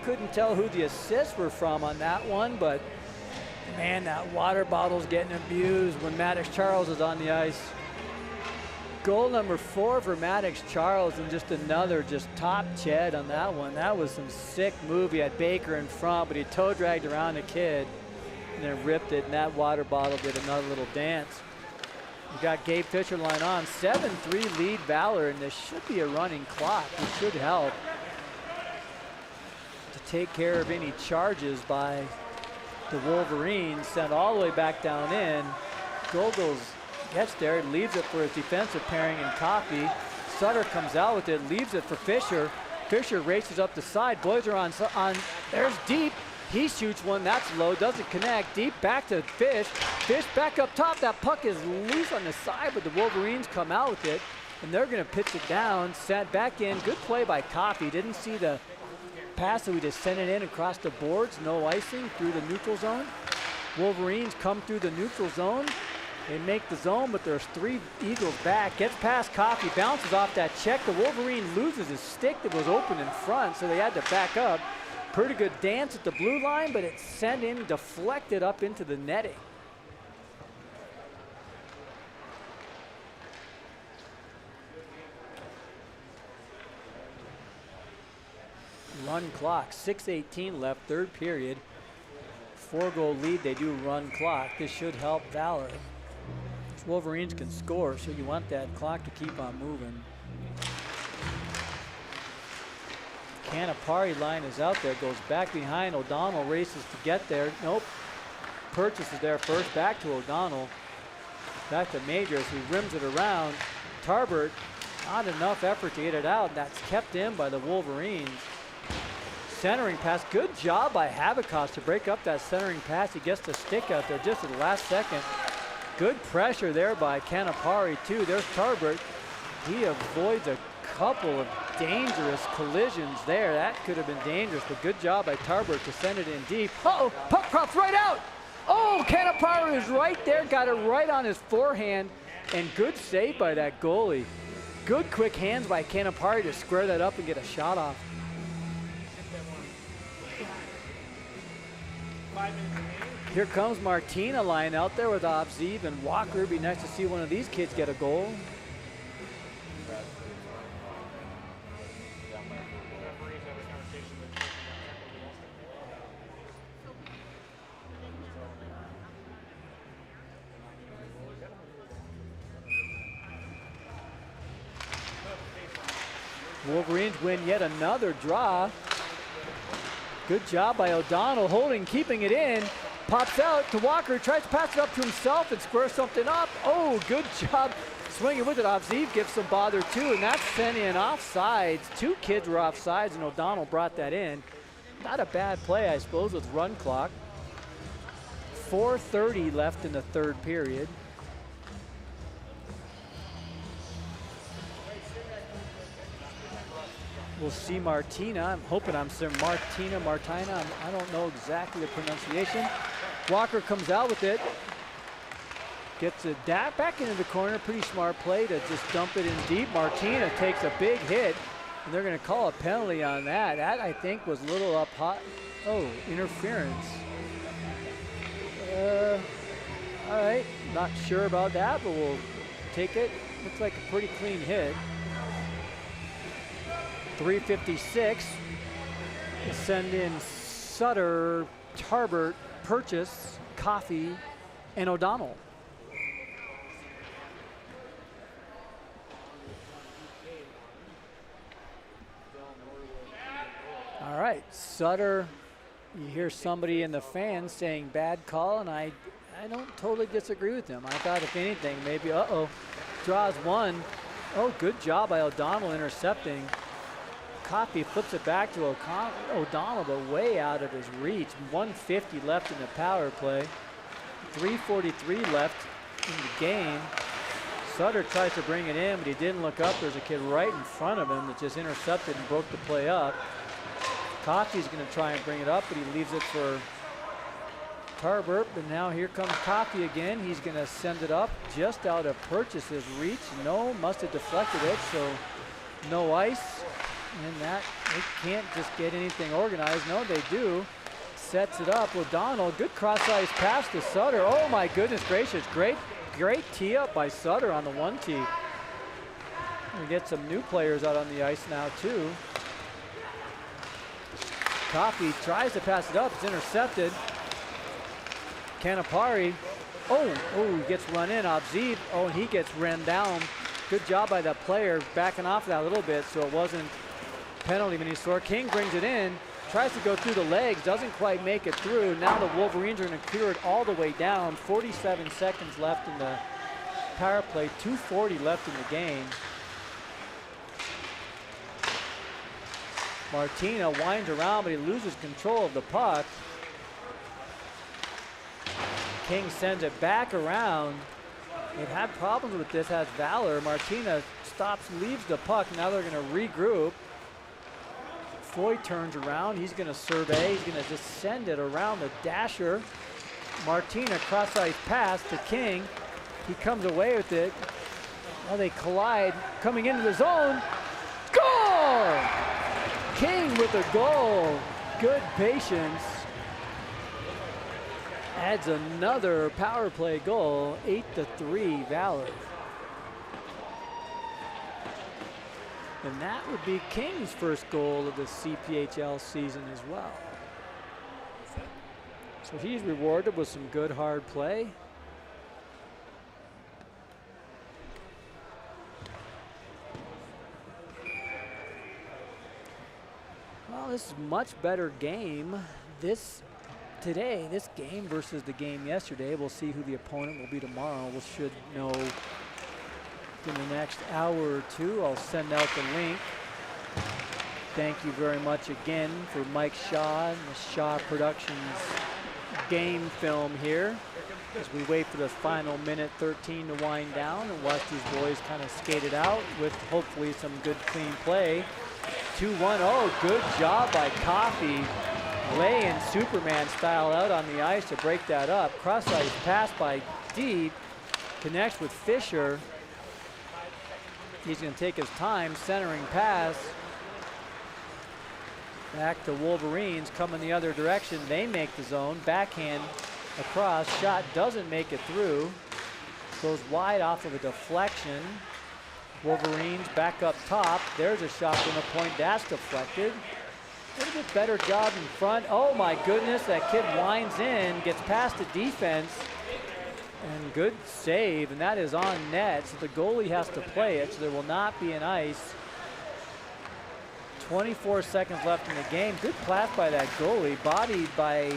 Couldn't tell who the assists were from on that one, but man, that water bottle's getting abused when Maddox Charles is on the ice. Goal number 4 for Maddox Charles, and just another top Ched on that one. That was some sick move. He had Baker in front, but he toe dragged around the kid and then ripped it, and that water bottle did another little dance. We got Gabe Fisher line on. 7-3 lead Valor, and this should be a running clock. It should help to take care of any charges by the Wolverines. Sent all the way back down in. Gogol's gets there, leaves it for his defensive pairing in Coffey. Sutter comes out with it, leaves it for Fisher. Fisher races up the side. Boys are on. There's Deep. He shoots one. That's low. Doesn't connect. Deep back to Fish. Fish back up top. That puck is loose on the side, but the Wolverines come out with it, and they're going to pitch it down. Sent back in. Good play by Coffey. Didn't see the pass, so we just sent it in across the boards. No icing through the neutral zone. Wolverines come through the neutral zone. They make the zone, but there's 3 Eagles back. Gets past Coffey, bounces off that check. The Wolverine loses his stick that was open in front, so they had to back up. Pretty good dance at the blue line, but it's sent in, deflected up into the netting. Run clock, 6:18 left, third period. 4-goal lead, they do run clock. This should help Valor. Wolverines can score, so you want that clock to keep on moving. Canapari line is out there, goes back behind. O'Donnell races to get there. Nope. Purchase is there first, back to O'Donnell. Back to Majors, who rims it around. Tarbert, not enough effort to get it out. That's kept in by the Wolverines. Centering pass, good job by Habakkos to break up that centering pass. He gets the stick out there just at the last second. Good pressure there by Canapari too. There's Tarbert. He avoids a couple of dangerous collisions there. That could have been dangerous, but good job by Tarbert to send it in deep. Puck pops right out. Canapari is right there, got it right on his forehand, and good save by that goalie. Good quick hands by Canapari to square that up and get a shot off. 5 minutes remaining. Here comes Martina lying out there with Avziv and Walker. It'd be nice to see one of these kids get a goal. Wolverines win yet another draw. Good job by O'Donnell, holding, keeping it in. Pops out to Walker, tries to pass it up to himself and square something up. Good job swinging with it. Avziv gives some bother too, and that's sent in offsides. 2 kids were offsides, and O'Donnell brought that in. Not a bad play, I suppose, with run clock. 4:30 left in the third period. We'll see Martina. I'm hoping I'm saying Martina. I don't know exactly the pronunciation. Walker comes out with it. Gets it back into the corner. Pretty smart play to just dump it in deep. Martina takes a big hit, and they're going to call a penalty on that. That, I think, was a little up hot. Oh, interference. All right, not sure about that, but we'll take it. Looks like a pretty clean hit. 3:56. Send in Sutter, Tarbert, Purchase, Coffey, and O'Donnell. All right, Sutter, you hear somebody in the fans saying bad call, and I don't totally disagree with them. I thought, if anything, maybe, draws one. Oh, good job by O'Donnell intercepting. Coffey flips it back to O'Donnell, but way out of his reach. 150 left in the power play. 3:43 left in the game. Sutter tries to bring it in, but he didn't look up. There's a kid right in front of him that just intercepted and broke the play up. Coffey's going to try and bring it up, but he leaves it for Tarbert. And now here comes Coffey again. He's going to send it up just out of Purchase's reach. No, must have deflected it, so no ice. And that, they can't just get anything organized. No, they do. Sets it up. O'Donnell, good cross-ice pass to Sutter. Oh my goodness gracious, great tee up by Sutter on the 1-tee. We get some new players out on the ice now too. Coffey tries to pass it up, it's intercepted. Canapari, he gets run in. Obzid, and he gets ran down. Good job by that player backing off that a little bit so it wasn't penalty of any sort. King brings it in, tries to go through the legs, doesn't quite make it through. Now the Wolverines are going to clear it all the way down. 47 seconds left in the power play, 2:40 left in the game. Martina winds around, but he loses control of the puck. King sends it back around. They've had problems with this, has Valor. Martina stops, leaves the puck. Now they're going to regroup. Floyd turns around. He's going to survey. He's going to just send it around the dasher. Martina cross-ice pass to King. He comes away with it. Well, they collide. Coming into the zone. Goal! King with a goal. Good patience. Adds another power play goal. 8-3 Valor. And that would be King's first goal of the CPHL season as well. So he's rewarded with some good hard play. Well, this is a much better game today, this game versus the game yesterday. We'll see who the opponent will be tomorrow. We should know in the next hour or two. I'll send out the link. Thank you very much again for Mike Shaw and the Shaw Productions game film here as we wait for the final minute 13 to wind down and watch these boys kind of skate it out with hopefully some good clean play. 2-1. Oh, good job by Coffey. Laying Superman style out on the ice to break that up. Cross-ice pass by Deep. Connects with Fisher. He's going to take his time. Centering pass. Back to Wolverines. Coming the other direction. They make the zone. Backhand across. Shot doesn't make it through. Goes wide off of a deflection. Wolverines back up top. There's a shot from the point. That's deflected. A little bit better job in front. Oh my goodness, that kid winds in, gets past the defense, and good save, and that is on net, so the goalie has to play it, so there will not be an ice. 24 seconds left in the game. Good pass by that goalie, bodied by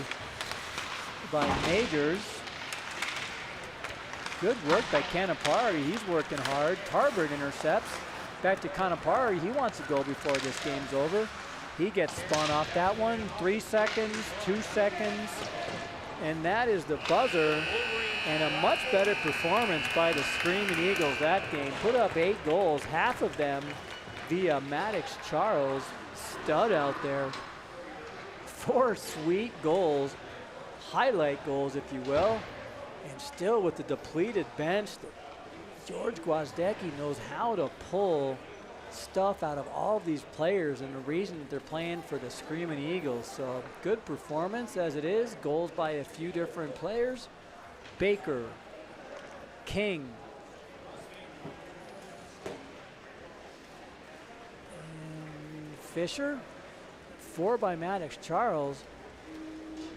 Majors. Good work by Canapari, he's working hard. Tarbert intercepts. Back to Canapari, he wants to go before this game's over. He gets spun off that one. 3 seconds, 2 seconds, and that is the buzzer. And a much better performance by the Screaming Eagles that game. Put up 8 goals, half of them via Maddox Charles, stud out there. 4 sweet goals, highlight goals, if you will. And still with the depleted bench, George Gwozdecki knows how to pull stuff out of all of these players, and the reason that they're playing for the Screaming Eagles. So good performance as it is. Goals by a few different players. Baker, King, and Fisher. 4 by Maddox Charles.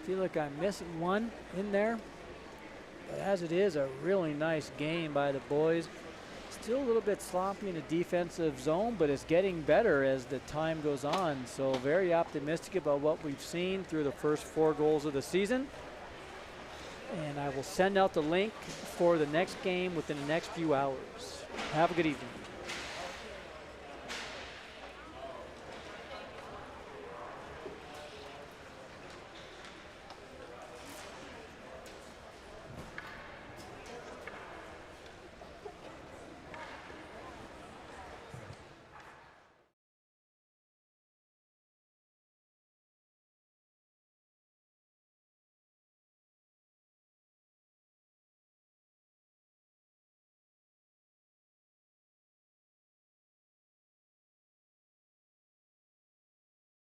Feel like I'm missing one in there. But as it is, a really nice game by the boys. Still a little bit sloppy in the defensive zone, but it's getting better as the time goes on. So very optimistic about what we've seen through the first 4 goals of the season. And I will send out the link for the next game within the next few hours. Have a good evening.